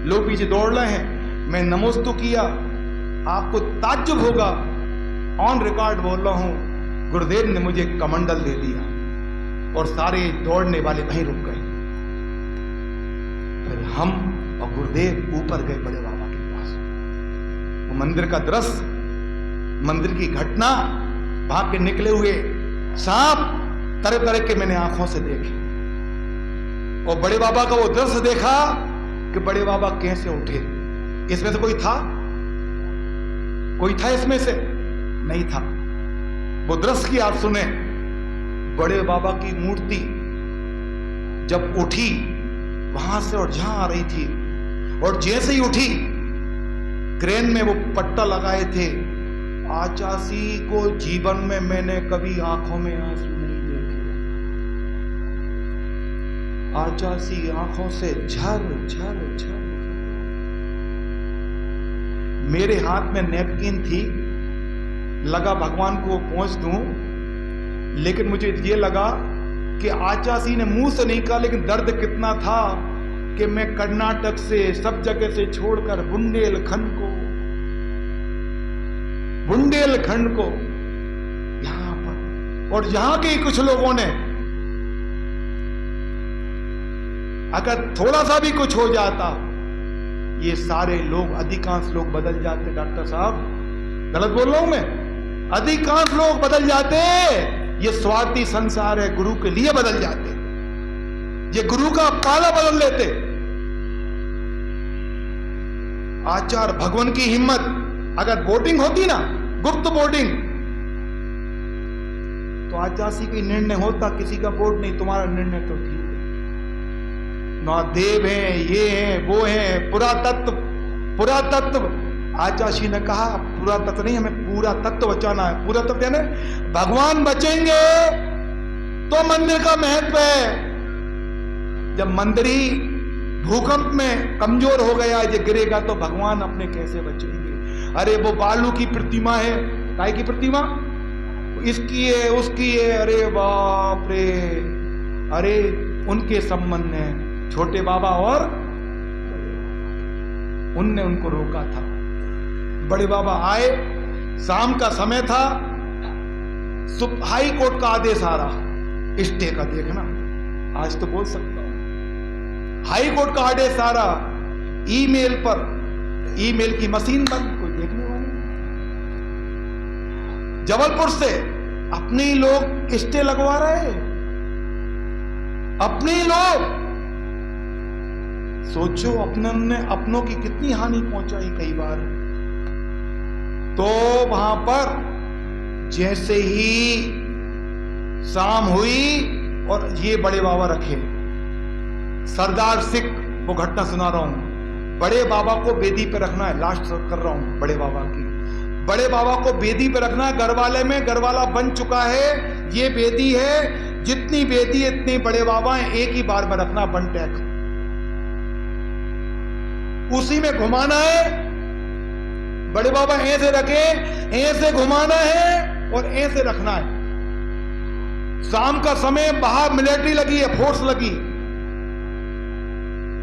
लोग पीछे दौड़ रहे हैं। मैं नमोस्तु किया। आपको ताज्जुब होगा, ऑन रिकॉर्ड बोल रहा हूं, गुरुदेव ने मुझे कमंडल दे दिया और सारे दौड़ने वाले वहीं रुक गए। फिर हम और गुरुदेव ऊपर गए बड़े बाबा के पास। वो मंदिर का दृश्य, मंदिर की घटना, वहां के निकले हुए सांप तरह तरह के मैंने आंखों से देखे। और बड़े बाबा का वो दृश्य देखा कि बड़े बाबा कैसे उठे। इसमें से कोई था? कोई था इसमें से? नहीं था। वो दृश्य की आप सुने, बड़े बाबा की मूर्ति जब उठी वहां से और जहां आ रही थी, और जैसे ही उठी क्रेन में वो पट्टा लगाए थे, आचासी को जीवन में मैंने कभी आंखों में आंसू नहीं देखे। आचासी आंखों से झर झर झर। मेरे हाथ में नैपकिन थी, लगा भगवान को पहुंच दूं, लेकिन मुझे ये लगा कि आचासी ने मुंह से नहीं कहा, लेकिन दर्द कितना था कि मैं कर्नाटक से सब जगह से छोड़कर बुंदेलखंड को यहां पर, और यहां के कुछ लोगों ने अगर थोड़ा सा भी कुछ हो जाता, ये सारे लोग, अधिकांश लोग बदल जाते। डॉक्टर साहब गलत बोल रहा हूं मैं? अधिकांश लोग बदल जाते। ये स्वार्थी संसार है, गुरु के लिए बदल जाते, ये गुरु का पाला बदल लेते। आचार्य भगवान की हिम्मत, अगर बोर्डिंग होती ना, गुप्त बोर्डिंग, तो आचार्य का निर्णय होता, किसी का बोर्ड नहीं, तुम्हारा निर्णय तो ठीक है। ना देव हैं, ये हैं, वो हैं, पुरातत्व। आचार्य ने कहा पुरातत्व नहीं, हमें पूरा तत्व बचाना है। पूरा तत्व यानी भगवान बचेंगे तो मंदिर का महत्व है। जब मंदिरी भूकंप में कमजोर हो गया, ये गिरेगा, तो भगवान अपने कैसे बचेंगे? अरे वो बालू की प्रतिमा है, काय की प्रतिमा, इसकी है, उसकी है, अरे बाप रे। अरे उनके संबंध में छोटे बाबा और उनने उनको रोका था। बड़े बाबा आए, शाम का समय था, हाई कोर्ट का आदेश आ रहा, स्टे का, देखना आज तो बोल सकता हूं, हाई कोर्ट का आदेश आ रहा, ईमेल पर, ईमेल की मशीन बंद, कोई देखने वाला। जबलपुर से अपने ही लोग स्टे लगवा रहे, अपने ही लोग। सोचो अपनों की कितनी हानि पहुंचाई कई बार। तो वहां पर जैसे ही शाम हुई और ये बड़े बाबा रखे, सरदार सिख, वो घटना सुना रहा हूं, बड़े बाबा को वेदी पे रखना है, लास्ट कर रहा हूं बड़े बाबा की, बड़े बाबा को वेदी पे रखना है। गरवाले में गरवाला बन चुका है, ये वेदी है, जितनी वेदी इतनी बड़े बाबा हैं, एक ही बार में रखना, वन टैक, उसी में घुमाना है। बड़े बाबा ऐसे रखे, ऐसे घुमाना है और ऐसे रखना है। शाम का समय, बाहर मिलिट्री लगी है, फोर्स लगी,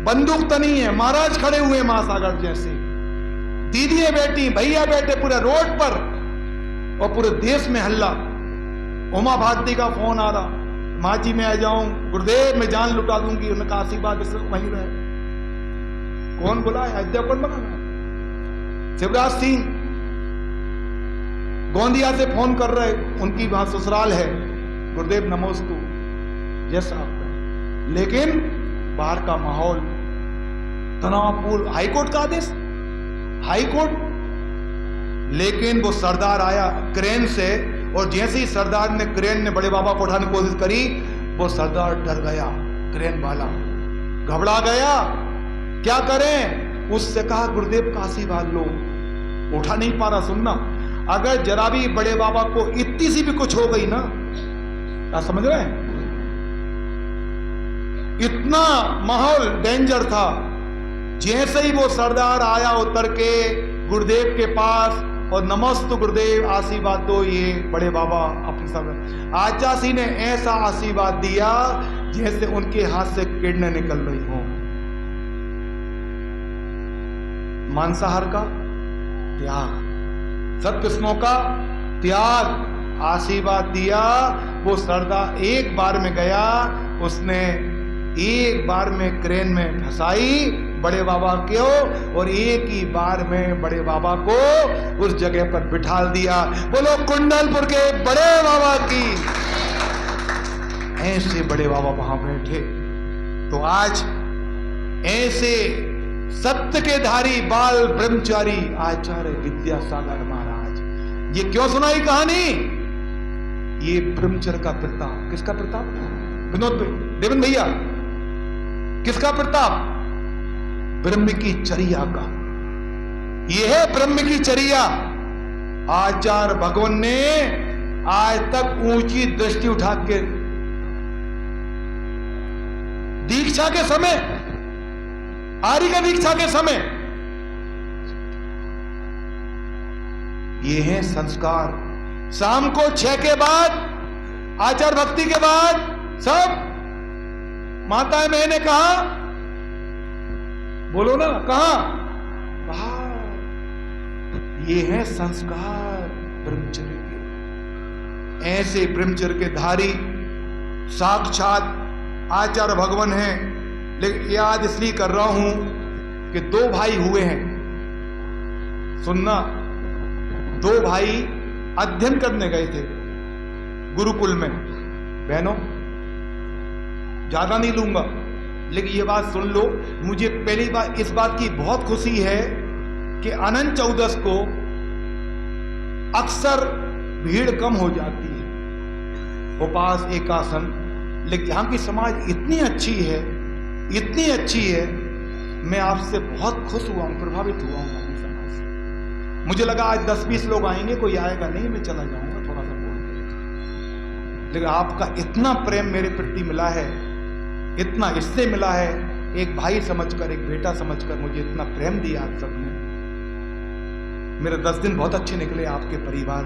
बंदूक तनी है, महाराज खड़े हुए महासागर जैसे, दीदियां बैठी, भैया बैठे पूरे रोड पर, और पूरे देश में हल्ला। उमा भारती का फोन आ रहा, माँ जी मैं आ जाऊं, गुरुदेव मैं जान लुटा दूंगी, उन्होंने कहा आशीर्वाद वहीं रहे। कौन बोला है? अयोध्या कौन बनाना? शिवराज सिंह गोंदिया से फोन कर रहे, उनकी वहां ससुराल है, गुरुदेव नमोस्तु, जैसा आपका। लेकिन बाहर का माहौल तनावपूर्ण, हाईकोर्ट का आदेश, हाईकोर्ट। लेकिन वो सरदार आया क्रेन से, और जैसे ही सरदार ने, क्रेन ने बड़े बाबा को उठाने की कोशिश करी, वो सरदार डर गया, क्रेन वाला घबरा गया, क्या करें? उससे कहा गुरुदेव का आशीर्वाद लो, उठा नहीं पा रहा। सुनना, अगर जरा भी बड़े बाबा को इतनी सी भी कुछ हो गई ना, क्या समझ रहे हैं? इतना माहौल डेंजर था। जैसे ही वो सरदार आया उतर के गुरुदेव के पास, और नमस्तु गुरुदेव आशीर्वाद दो, ये बड़े बाबा अपने सब आचासी ने ऐसा आशीर्वाद दिया जैसे उनके हाथ से किरणें निकल रही हो। मांसाहार का त्याग, सत्कृष्णों का त्याग, आशीर्वाद दिया। वो सरदार एक बार में गया, उसने एक बार में क्रेन में फंसाई बड़े बाबा को, और एक ही बार में बड़े बाबा को उस जगह पर बिठा दिया। बोलो कुंडलपुर के बड़े बाबा की। ऐसे बड़े बाबा वहां बैठे। तो आज ऐसे सत्य के धारी बाल ब्रह्मचारी आचार्य विद्यासागर महाराज, ये क्यों सुनाई कहानी? ये ब्रह्मचर्य का प्रताप। किसका प्रताप? विनोद देवन भैया, किसका प्रताप? ब्रह्म की चर्या का। यह है ब्रह्म की चर्या। आचार्य भगवान ने आज तक ऊंची दृष्टि उठा के दीक्षा के समय, आर्य का दीक्षा के समय, ये है संस्कार। शाम को 6 के बाद, आचार भक्ति के बाद सब माताएं बहनें कहा? बोलो ना, कहा? बाहर। ये है संस्कार ब्रह्मचर्य के। ऐसे ब्रह्मचर्य के धारी साक्षात आचार्य भगवान हैं। लेकिन याद इसलिए कर रहा हूं कि 2 भाई हुए हैं। सुनना, 2 भाई अध्ययन करने गए थे गुरुकुल में। बहनों, ज्यादा नहीं लूंगा, लेकिन ये बात सुन लो। मुझे पहली बार इस बात की बहुत खुशी है कि अनंत चौदस को अक्सर भीड़ कम हो जाती है, उपास एकासन। लेकिन यहाँ की समाज इतनी अच्छी है, इतनी अच्छी है, मैं आपसे बहुत खुश हुआ हूं, प्रभावित हुआ हूं आपकी समाज से। मुझे लगा आज 10-20 लोग आएंगे, कोई आएगा नहीं, मैं चला जाऊंगा थोड़ा सा बोल के। लेकिन आपका इतना प्रेम मेरे प्रति मिला है, इतना इससे मिला है, एक भाई समझकर, एक बेटा समझकर मुझे इतना प्रेम दिया आप सबने। मेरे 10 दिन बहुत अच्छे निकले आपके परिवार,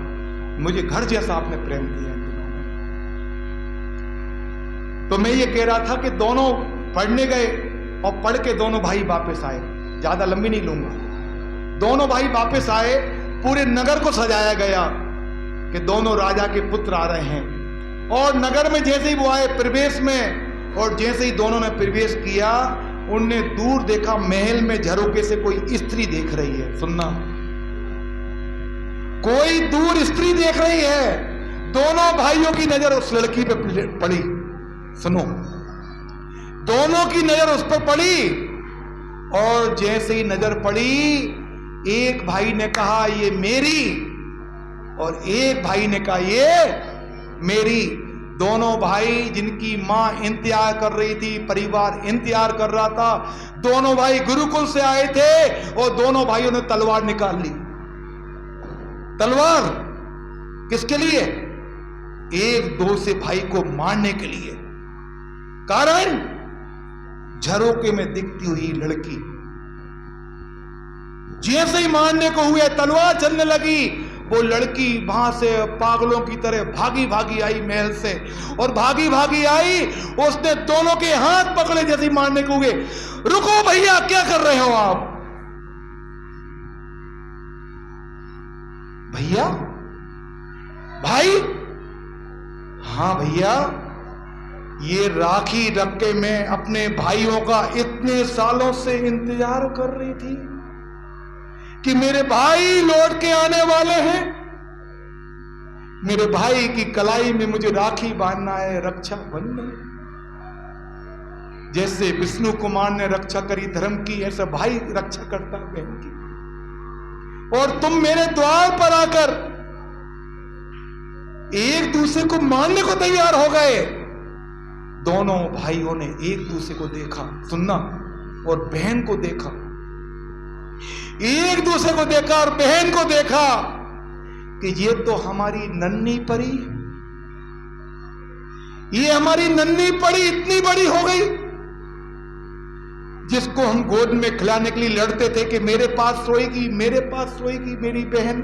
मुझे घर जैसा आपने प्रेम दिया इन दिनों में। तो मैं ये कह रहा था कि दोनों पढ़ने गए और पढ़ के दोनों भाई वापस आए। ज्यादा लंबी नहीं लूंगा। दोनों भाई वापस आए, पूरे नगर को सजाया गया कि दोनों राजा के पुत्र आ रहे हैं। और नगर में जैसे ही वो आए प्रवेश में, और जैसे ही दोनों ने प्रवेश किया, उनने दूर देखा महल में झरोके से कोई स्त्री देख रही है। सुनना, कोई दूर स्त्री देख रही है। दोनों भाइयों की नजर उस लड़की पे पड़ी। सुनो, दोनों की नजर उस पर पड़ी, और जैसे ही नजर पड़ी, एक भाई ने कहा ये मेरी, और एक भाई ने कहा ये मेरी। दोनों भाई, जिनकी मां इंतजार कर रही थी, परिवार इंतजार कर रहा था, दोनों भाई गुरुकुल से आए थे, और दोनों भाइयों ने तलवार निकाल ली। तलवार किसके लिए? एक दूसरे भाई को मारने के लिए। कारण, झरोके में दिखती हुई लड़की। जैसे ही मारने को हुए, तलवार चलने लगी, वो लड़की वहां से पागलों की तरह भागी भागी आई महल से, और भागी भागी आई, उसने दोनों के हाथ पकड़े जैसे ही मारने को हुए। रुको भैया, क्या कर रहे हो आप? भैया? भाई? हाँ भैया, ये राखी रख के मैं अपने भाइयों का इतने सालों से इंतजार कर रही थी कि मेरे भाई लौट के आने वाले हैं। मेरे भाई की कलाई में मुझे राखी बांधना है, रक्षा बंधन। जैसे विष्णु कुमार ने रक्षा करी धर्म की, ऐसा भाई रक्षा करता बहन की। और तुम मेरे द्वार पर आकर एक दूसरे को मारने को तैयार हो गए। दोनों भाइयों ने एक दूसरे को देखा, सुनना, और बहन को देखा। एक दूसरे को देखा और बहन को देखा कि ये तो हमारी नन्ही परी, ये हमारी नन्ही परी इतनी बड़ी हो गई, जिसको हम गोद में खिलाने के लिए लड़ते थे कि मेरे पास सोएगी, मेरे पास सोएगी मेरी बहन,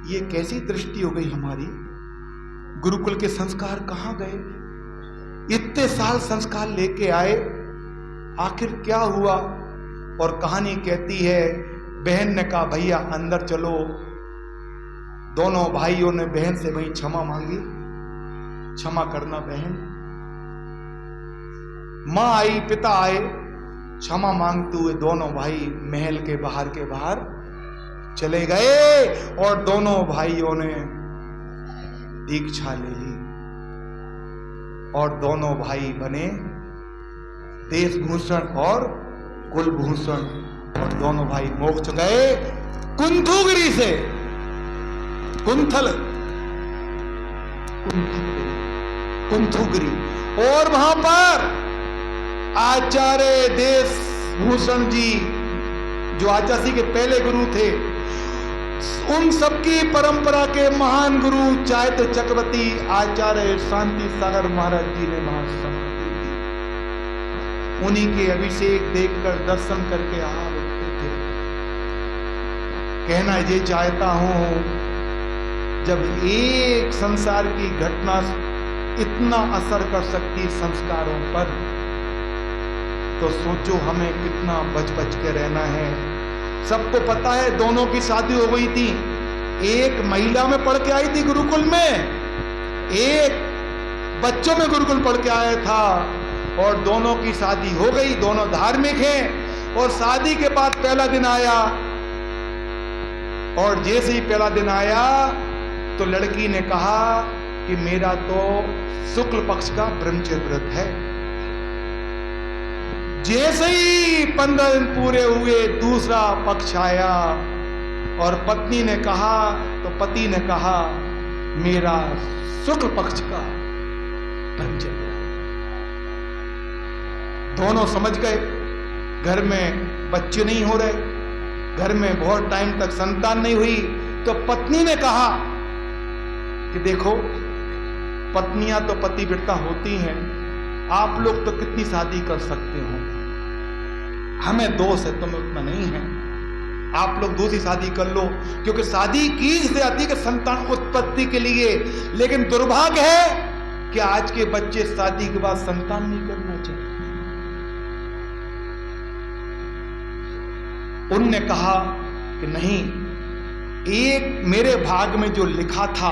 ये कैसी दृष्टि हो गई हमारी, गुरुकुल के संस्कार कहां गए? इतने साल संस्कार लेके आए, आखिर क्या हुआ? और कहानी कहती है, बहन ने कहा भैया अंदर चलो। दोनों भाइयों ने बहन से वही क्षमा मांगी, क्षमा करना बहन। मां आई, पिता आए, क्षमा मांगते हुए दोनों भाई महल के बाहर चले गए और दोनों भाइयों ने दीक्षा ले ली और दोनों भाई बने देशभूषण और कुलभूषण, और दोनों भाई मोक्ष गए कुंथुगिरी से। कुंथुगिरी, और वहां पर आचार्य देशभूषण जी जो आचार्य के पहले गुरु थे, उन सबकी परंपरा के महान गुरु चैत्य चक्रवर्ती आचार्य शांति सागर महाराज जी ने वहां समाधि दी। उन्हीं के अभिषेक देखकर दर्शन करके आ रहे थे। कहना ये चाहता हूं, जब एक संसार की घटना इतना असर कर सकती संस्कारों पर, तो सोचो हमें कितना बच बच के रहना है। सबको पता है दोनों की शादी हो गई थी, एक महिला में पढ़ के आई थी गुरुकुल में, एक बच्चों में गुरुकुल पढ़ के आया था, और दोनों की शादी हो गई, दोनों धार्मिक हैं। और शादी के बाद पहला दिन आया, और जैसे ही पहला दिन आया तो लड़की ने कहा कि मेरा तो शुक्ल पक्ष का ब्रह्मचर्य व्रत है। जैसे ही 15 दिन पूरे हुए दूसरा पक्ष आया, और पत्नी ने कहा तो पति ने कहा मेरा शुक्ल पक्ष का ब्रह्मचर्य। दोनों समझ गए, घर में बच्चे नहीं हो रहे, घर में बहुत टाइम तक संतान नहीं हुई। तो पत्नी ने कहा कि देखो, पत्नियां तो पतिव्रता होती हैं, आप लोग तो कितनी शादी कर सकते हो, हमें दोष है, तुम्हें उतना नहीं है, आप लोग दूसरी शादी कर लो, क्योंकि शादी की जाती है संतान उत्पत्ति के लिए। लेकिन दुर्भाग्य है कि आज के बच्चे शादी के बाद संतान नहीं करना चाहते। उनने कहा कि नहीं, एक मेरे भाग में जो लिखा था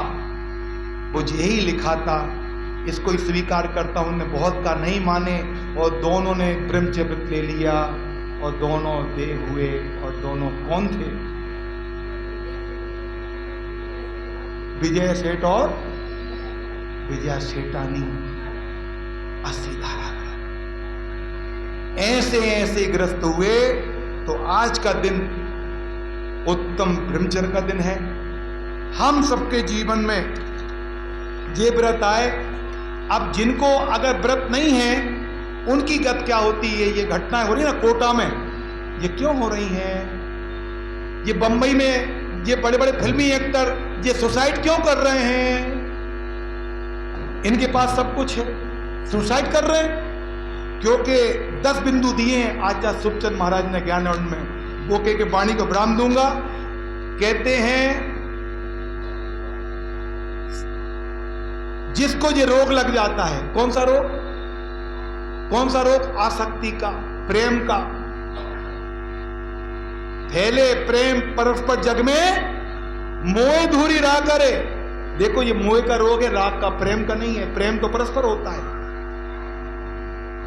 वो यही लिखा था, इसको ही स्वीकार करता हूं। उन्होंने बहुत का नहीं माने, और दोनों ने ब्रह्मचर्य व्रत ले लिया, और दोनों देव हुए। और दोनों कौन थे? विजय सेठ और विजया सेठानी। 80 धारा ऐसे ऐसे ग्रस्त हुए। तो आज का दिन उत्तम ब्रह्मचर्य का दिन है। हम सबके जीवन में ये व्रत आए। अब जिनको अगर व्रत नहीं है उनकी गत क्या होती है? ये घटनाएं हो रही है ना कोटा में, ये क्यों हो रही हैं? ये बंबई में ये बड़े बड़े फिल्मी एक्टर ये सुसाइड क्यों कर रहे हैं? इनके पास सब कुछ है, सुसाइड कर रहे हैं क्योंकि 10 बिंदु दिए हैं आचार्य सुखचंद महाराज ने ज्ञानों में। वो के वाणी को विराम दूंगा। कहते हैं जिसको ये रोग लग जाता है, कौन सा रोग? कौन सा रोग? आसक्ति का, प्रेम का। फैले प्रेम परस्पर जग में, मोह धूरी राग करे। देखो ये मोह का रोग है, राग का, प्रेम का नहीं है। प्रेम तो परस्पर होता है।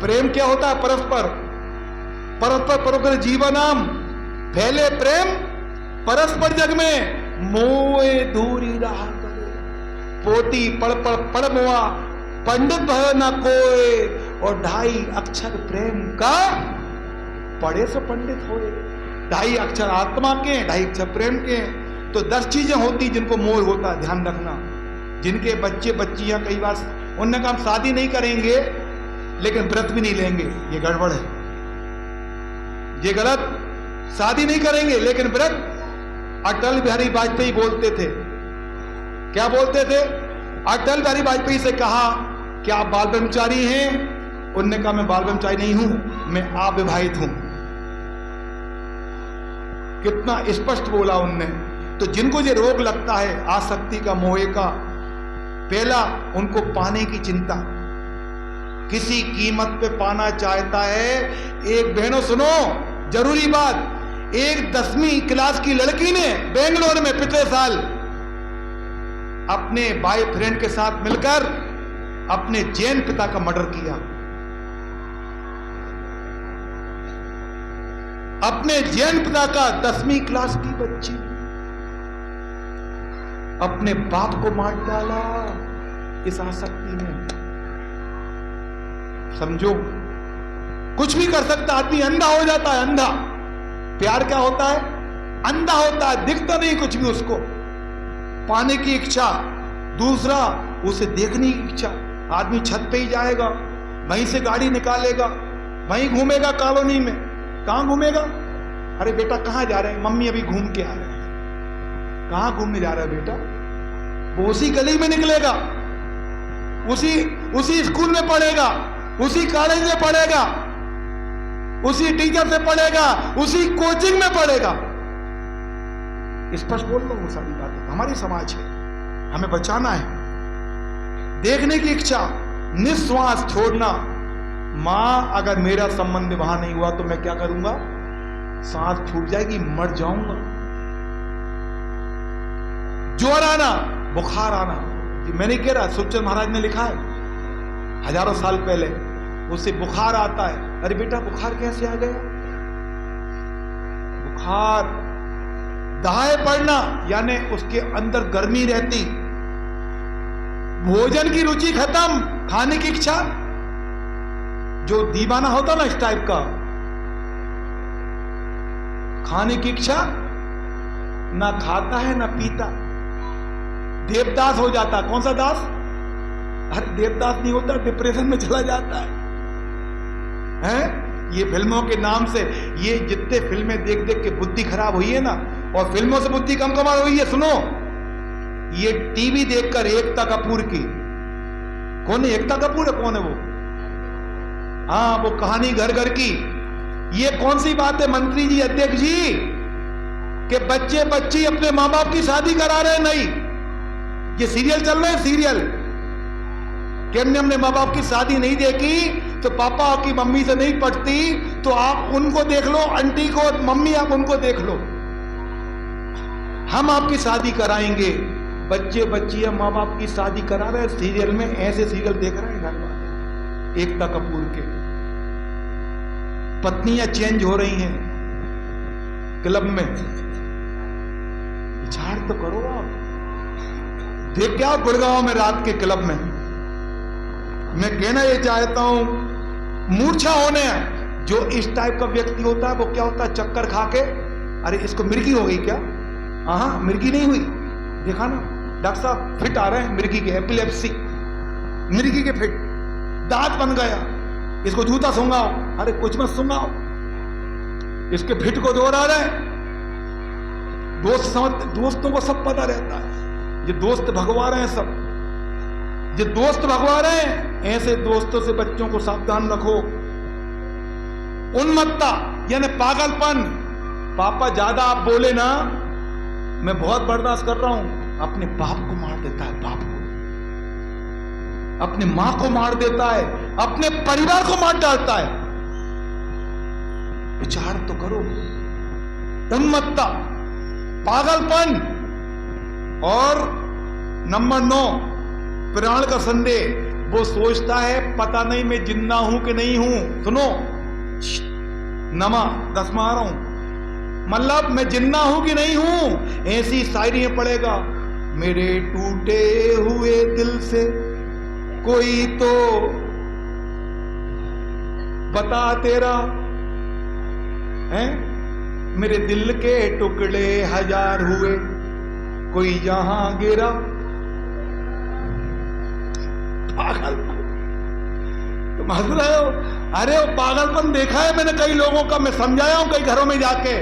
प्रेम क्या होता है? परस्पर। परस्पर परोपर जीवनाम। फैले प्रेम परस्पर जग में, मोह धूरी राग करे। पोती पढ़ पढ़ पढ़ मुआ, पंडित भय न कोय। और 2.5 अक्षर प्रेम का, पढ़े से पंडित होए। 2.5 अक्षर आत्मा के, 2.5 अक्षर प्रेम के। तो 10 चीजें होती जिनको मोह होता है, ध्यान रखना। जिनके बच्चे बच्चियां कई बार उनने कहा हम शादी नहीं करेंगे लेकिन व्रत भी नहीं लेंगे, ये गड़बड़ है, ये गलत। शादी नहीं करेंगे लेकिन व्रत। अटल बिहारी वाजपेयी बोलते थे, क्या बोलते थे? अटल बिहारी वाजपेयी से कहा कि आप बाल ब्रह्मचारी हैं? उनने कहा मैं बाल ब्रह्मचारी नहीं हूं, मैं अविवाहित हूं। कितना स्पष्ट बोला उनने। तो जिनको ये रोग लगता है आसक्ति का, मोह का, पहला उनको पाने की चिंता, किसी कीमत पे पाना चाहता है। एक बहनों सुनो जरूरी बात, एक 10वीं क्लास की लड़की ने बेंगलोर में पिछले साल अपने बॉयफ्रेंड के साथ मिलकर अपने जैन पिता का मर्डर किया। अपने जैन पिता का 10वीं क्लास की बच्ची अपने बाप को मार डाला इस आसक्ति में। समझो कुछ भी कर सकता आदमी, अंधा हो जाता है। अंधा प्यार क्या होता है? अंधा होता है, दिखता नहीं कुछ भी उसको। पाने की इच्छा, दूसरा उसे देखने की इच्छा। आदमी छत पे ही जाएगा, वहीं से गाड़ी निकालेगा, वहीं घूमेगा कॉलोनी में। कहां घूमेगा? अरे बेटा कहां जा रहे हैं? मम्मी अभी घूम के आ रहे हैं। कहां घूमने जा रहा है बेटा? वो उसी गली में निकलेगा, उसी स्कूल में पढ़ेगा, उसी कॉलेज में पढ़ेगा, उसी टीचर से पढ़ेगा, उसी कोचिंग में पढ़ेगा। स्पष्ट बोल रहा हूं सारी बातें। हमारी समाज है, हमें बचाना है। देखने की इच्छा, निश्वास छोड़ना। मां अगर मेरा संबंध वहां नहीं हुआ तो मैं क्या करूंगा? सांस छूट जाएगी, मर जाऊंगा। ज्वर आना, बुखार आना, मैं नहीं कह रहा, सुखचंद महाराज ने लिखा है हजारों साल पहले, उससे बुखार आता है। अरे बेटा बुखार कैसे आ गया? बुखार, दहाए पड़ना यानी उसके अंदर गर्मी रहती, भोजन की रुचि खत्म, खाने की इच्छा। जो दीवाना होता ना इस टाइप का, खाने की इच्छा, ना खाता है ना पीता, देवदास हो जाता। कौन सा दास? अरे देवदास नहीं होता, डिप्रेशन में चला जाता है। ये फिल्मों के नाम से ये जितने फिल्में देख देख के बुद्धि खराब हुई है ना, और फिल्मों से बुद्धि कम कमाल हुई है। सुनो, ये टीवी देखकर एकता कपूर की, कौन है एकता कपूर? है कौन है वो? हाँ, वो कहानी घर घर की। ये कौन सी बात है मंत्री जी, अध्यक्ष जी, कि बच्चे बच्ची अपने मां बाप की शादी करा रहे? नहीं, ये सीरियल चल रहे हैं, सीरियल कि हमने अपने मां बाप की शादी नहीं देखी तो पापा आपकी मम्मी से नहीं पटती, तो आप उनको देख लो, आंटी को, मम्मी आप उनको देख लो, हम आपकी शादी कराएंगे। बच्चे बच्चियां मां बाप की शादी करा रहे हैं सीरियल में। ऐसे सीरियल देख रहे हैं घर वाले एकता कपूर के। पत्नियां चेंज हो रही हैं क्लब में। विचार तो करो आप। देख क्या गुड़गांव में रात के क्लब में, मैं कहना ये चाहता हूं, मूर्छा होने जो इस टाइप का व्यक्ति होता है वो क्या होता है? चक्कर खा के, अरे इसको मिर्गी हो गई क्या? हाँ, मिर्गी नहीं हुई, देखा ना डॉक्टर साहब, फिट आ रहे हैं मिर्गी के, एपिलेप्सी, मिर्गी के फिट, दांत बन गया, इसको जूता सूंघाओ। अरे कुछ मत सूंघाओ, इसके फिट को दोहरा रहे। दोस्तों को सब पता रहता है, ये दोस्त भगवा रहे हैं, सब ये दोस्त भगवा रहे हैं। ऐसे दोस्तों से बच्चों को सावधान रखो। उन्मत्ता यानी पागलपन। पापा ज्यादा आप बोले ना, मैं बहुत बर्दाश्त कर रहा हूं। अपने बाप को मार देता है, बाप को, अपने मां को मार देता है, अपने परिवार को मार डालता है। विचार तो करो। उन्मत्ता, पागलपन। और नंबर 9, प्राण का संदेह। वो सोचता है पता नहीं मैं जिंदा हूं कि नहीं हूं। सुनो, नमा 10वां आ रहा हूं, मतलब मैं जिंदा हूं कि नहीं हूं। ऐसी शायरी में पड़ेगा, मेरे टूटे हुए दिल से कोई तो बता तेरा है। मेरे दिल के टुकड़े 1000 हुए, कोई यहां गिरा। पागल, तुम हंस रहे हो? अरे वो पागलपन देखा है मैंने कई लोगों का, मैं समझाया हूं कई घरों में जाके।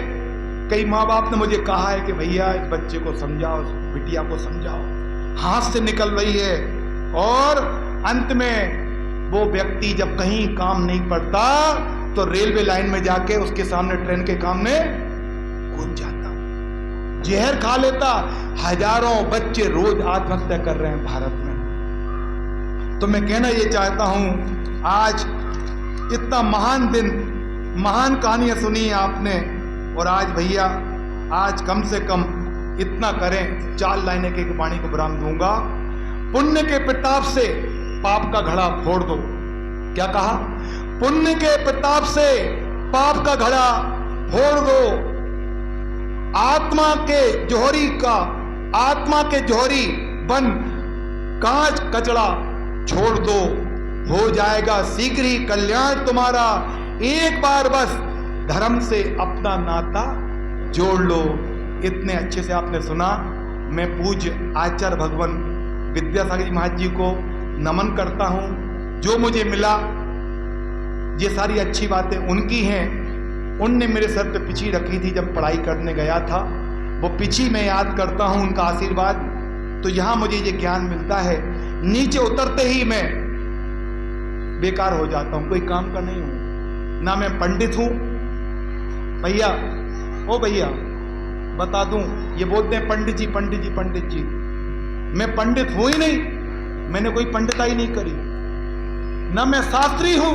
कई माँ बाप ने मुझे कहा है कि भैया इस बच्चे को समझाओ, बिटिया को समझाओ, हाथ से निकल रही है। और अंत में वो व्यक्ति जब कहीं काम नहीं पड़ता तो रेलवे लाइन में जाके उसके सामने ट्रेन के काम में कूद जाता। जहर खा लेता, हजारों बच्चे रोज आत्महत्या कर रहे हैं भारत में। तो मैं कहना ये चाहता हूं, आज इतना महान दिन, महान कहानियां सुनी है आपने, और आज भैया आज कम से कम इतना करें, 4 लाइनें के वाणी को विराम दूंगा। पुण्य के प्रताप से पाप का घड़ा फोड़ दो। क्या कहा? पुण्य के प्रताप से पाप का घड़ा फोड़ दो। आत्मा के जोहरी बन कांच कचड़ा छोड़ दो, हो जाएगा शीघ्र ही कल्याण तुम्हारा। एक बार बस धर्म से अपना नाता जोड़ लो। इतने अच्छे से आपने सुना। मैं पूज्य आचार्य भगवान विद्यासागर जी महाराज जी को नमन करता हूं। जो मुझे मिला, ये सारी अच्छी बातें उनकी हैं। उनने मेरे सर पे पिछी रखी थी जब पढ़ाई करने गया था, वो पिछी मैं याद करता हूं, उनका आशीर्वाद। तो यहां मुझे ये ज्ञान मिलता है, नीचे उतरते ही मैं बेकार हो जाता हूं, कोई काम का नहीं हूं, ना मैं पंडित हूं। भैया, ओ भैया बता दूं, ये बोलते हैं पंडित जी पंडित जी पंडित जी, मैं पंडित हूं ही नहीं, मैंने कोई पंडिताई नहीं करी, ना मैं शास्त्री हूं,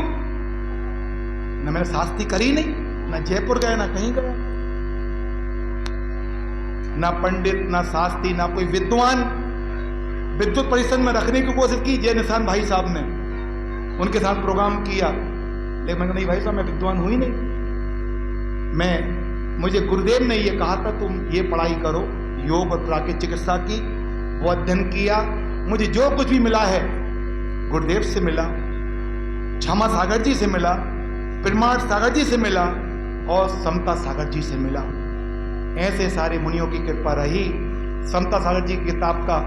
ना मैंने शास्त्री करी नहीं, ना जयपुर गया ना कहीं गया, ना पंडित ना शास्त्री ना कोई विद्वान। विद्युत परिषद में रखने की कोशिश की जय निशान भाई साहब ने, उनके साथ प्रोग्राम किया, लेकिन मैंने नहीं भाई साहब मैं विद्वान हुई नहीं। मुझे गुरुदेव ने ये कहा था तुम ये पढ़ाई करो योग और प्राकृतिक चिकित्सा की, वो अध्ययन किया। मुझे जो कुछ भी मिला है गुरुदेव से मिला, क्षमा सागर जी से मिला, प्रमाण सागर जी से मिला और समता सागर जी से मिला। ऐसे सारे मुनियों की कृपा रही। समता सागर जी की किताब का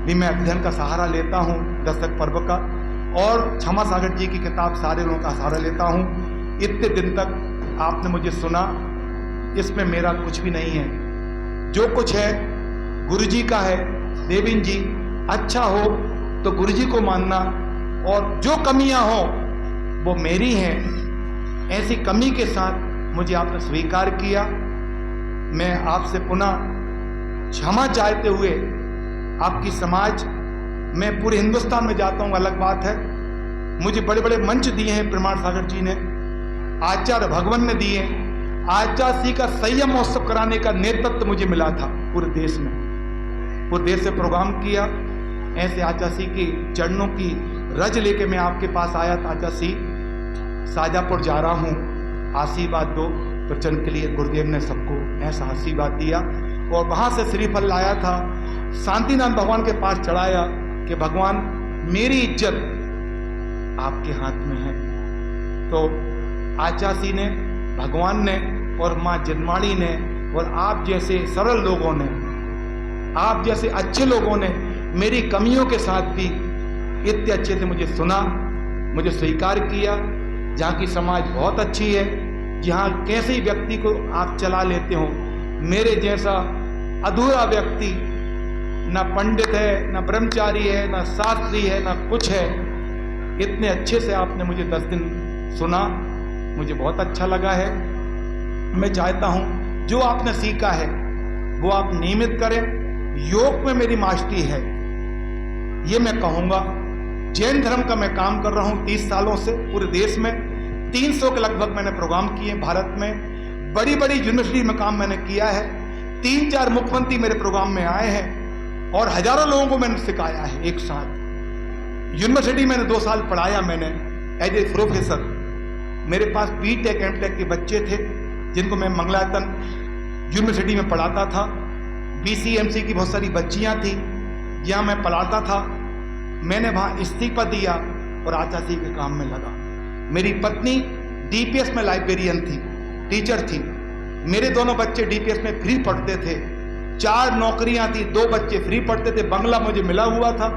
भी मैं अध्ययन का सहारा लेता हूँ, दस्तक पर्व का, और क्षमा सागर जी की किताब सारे लोगों का सहारा लेता हूँ। इतने दिन तक आपने मुझे सुना, इसमें मेरा कुछ भी नहीं है। जो कुछ है गुरु जी का है। देवीन जी, अच्छा हो तो गुरु जी को मानना, और जो कमियां हो वो मेरी हैं। ऐसी कमी के साथ मुझे आपने स्वीकार किया। मैं आपसे पुनः क्षमा चाहते हुए आपकी समाज, मैं पूरे हिंदुस्तान में जाता हूं, अलग बात है, मुझे बड़े बड़े मंच दिए हैं प्रमाण सागर जी ने, आचार्य भगवान ने दिए। आचार्य का संयम महोत्सव कराने का नेतृत्व मुझे मिला था पूरे देश में, पूरे देश से प्रोग्राम किया। ऐसे आचार्य के चरणों की रज लेके मैं आपके पास आया था। आचार्य शाजापुर जा रहा हूँ, आशीर्वाद दो। प्रवचन के लिए गुरुदेव ने सबको ऐसा आशीर्वाद दिया, और वहां से श्रीफल लाया था, शांतिनाथ भगवान के पास चढ़ाया कि भगवान मेरी इज्जत आपके हाथ में है। तो आचार्य ने, भगवान ने और माँ जन्माणी ने और आप जैसे सरल लोगों ने, आप जैसे अच्छे लोगों ने मेरी कमियों के साथ भी इतने अच्छे से मुझे सुना, मुझे स्वीकार किया। जहाँ की समाज बहुत अच्छी है, जहाँ कैसे ही व्यक्ति को आप चला लेते हो, मेरे जैसा अधूरा व्यक्ति, ना पंडित है, ना ब्रह्मचारी है, ना शास्त्री है, ना कुछ है, इतने अच्छे से आपने मुझे 10 दिन सुना, मुझे बहुत अच्छा लगा है। मैं चाहता हूं जो आपने सीखा है वो आप नियमित करें। योग में मेरी मास्टरी है, ये मैं कहूंगा। जैन धर्म का मैं काम कर रहा हूं 30 सालों से, पूरे देश में 300 के लगभग मैंने प्रोग्राम किए भारत में। बड़ी बड़ी यूनिवर्सिटी में काम मैंने किया है, 3-4 मुख्यमंत्री मेरे प्रोग्राम में आए हैं, और हजारों लोगों को मैंने सिखाया है एक साथ। यूनिवर्सिटी मैंने 2 साल पढ़ाया मैंने एज ए प्रोफेसर। मेरे पास बीटेक एमटेक के बच्चे थे जिनको मैं मंगलायतन यूनिवर्सिटी में पढ़ाता था। बीसीएमसी की बहुत सारी बच्चियां थी, जहां मैं पढ़ाता था। मैंने वहां इस्तीफा दिया और आचार्य के काम में लगा। मेरी पत्नी डीपीएस में लाइब्रेरियन थी, टीचर थी। मेरे दोनों बच्चे डीपीएस में फ्री पढ़ते थे। 4 नौकरियां थी, 2 बच्चे फ्री पढ़ते थे। बंगला मुझे मिला हुआ था,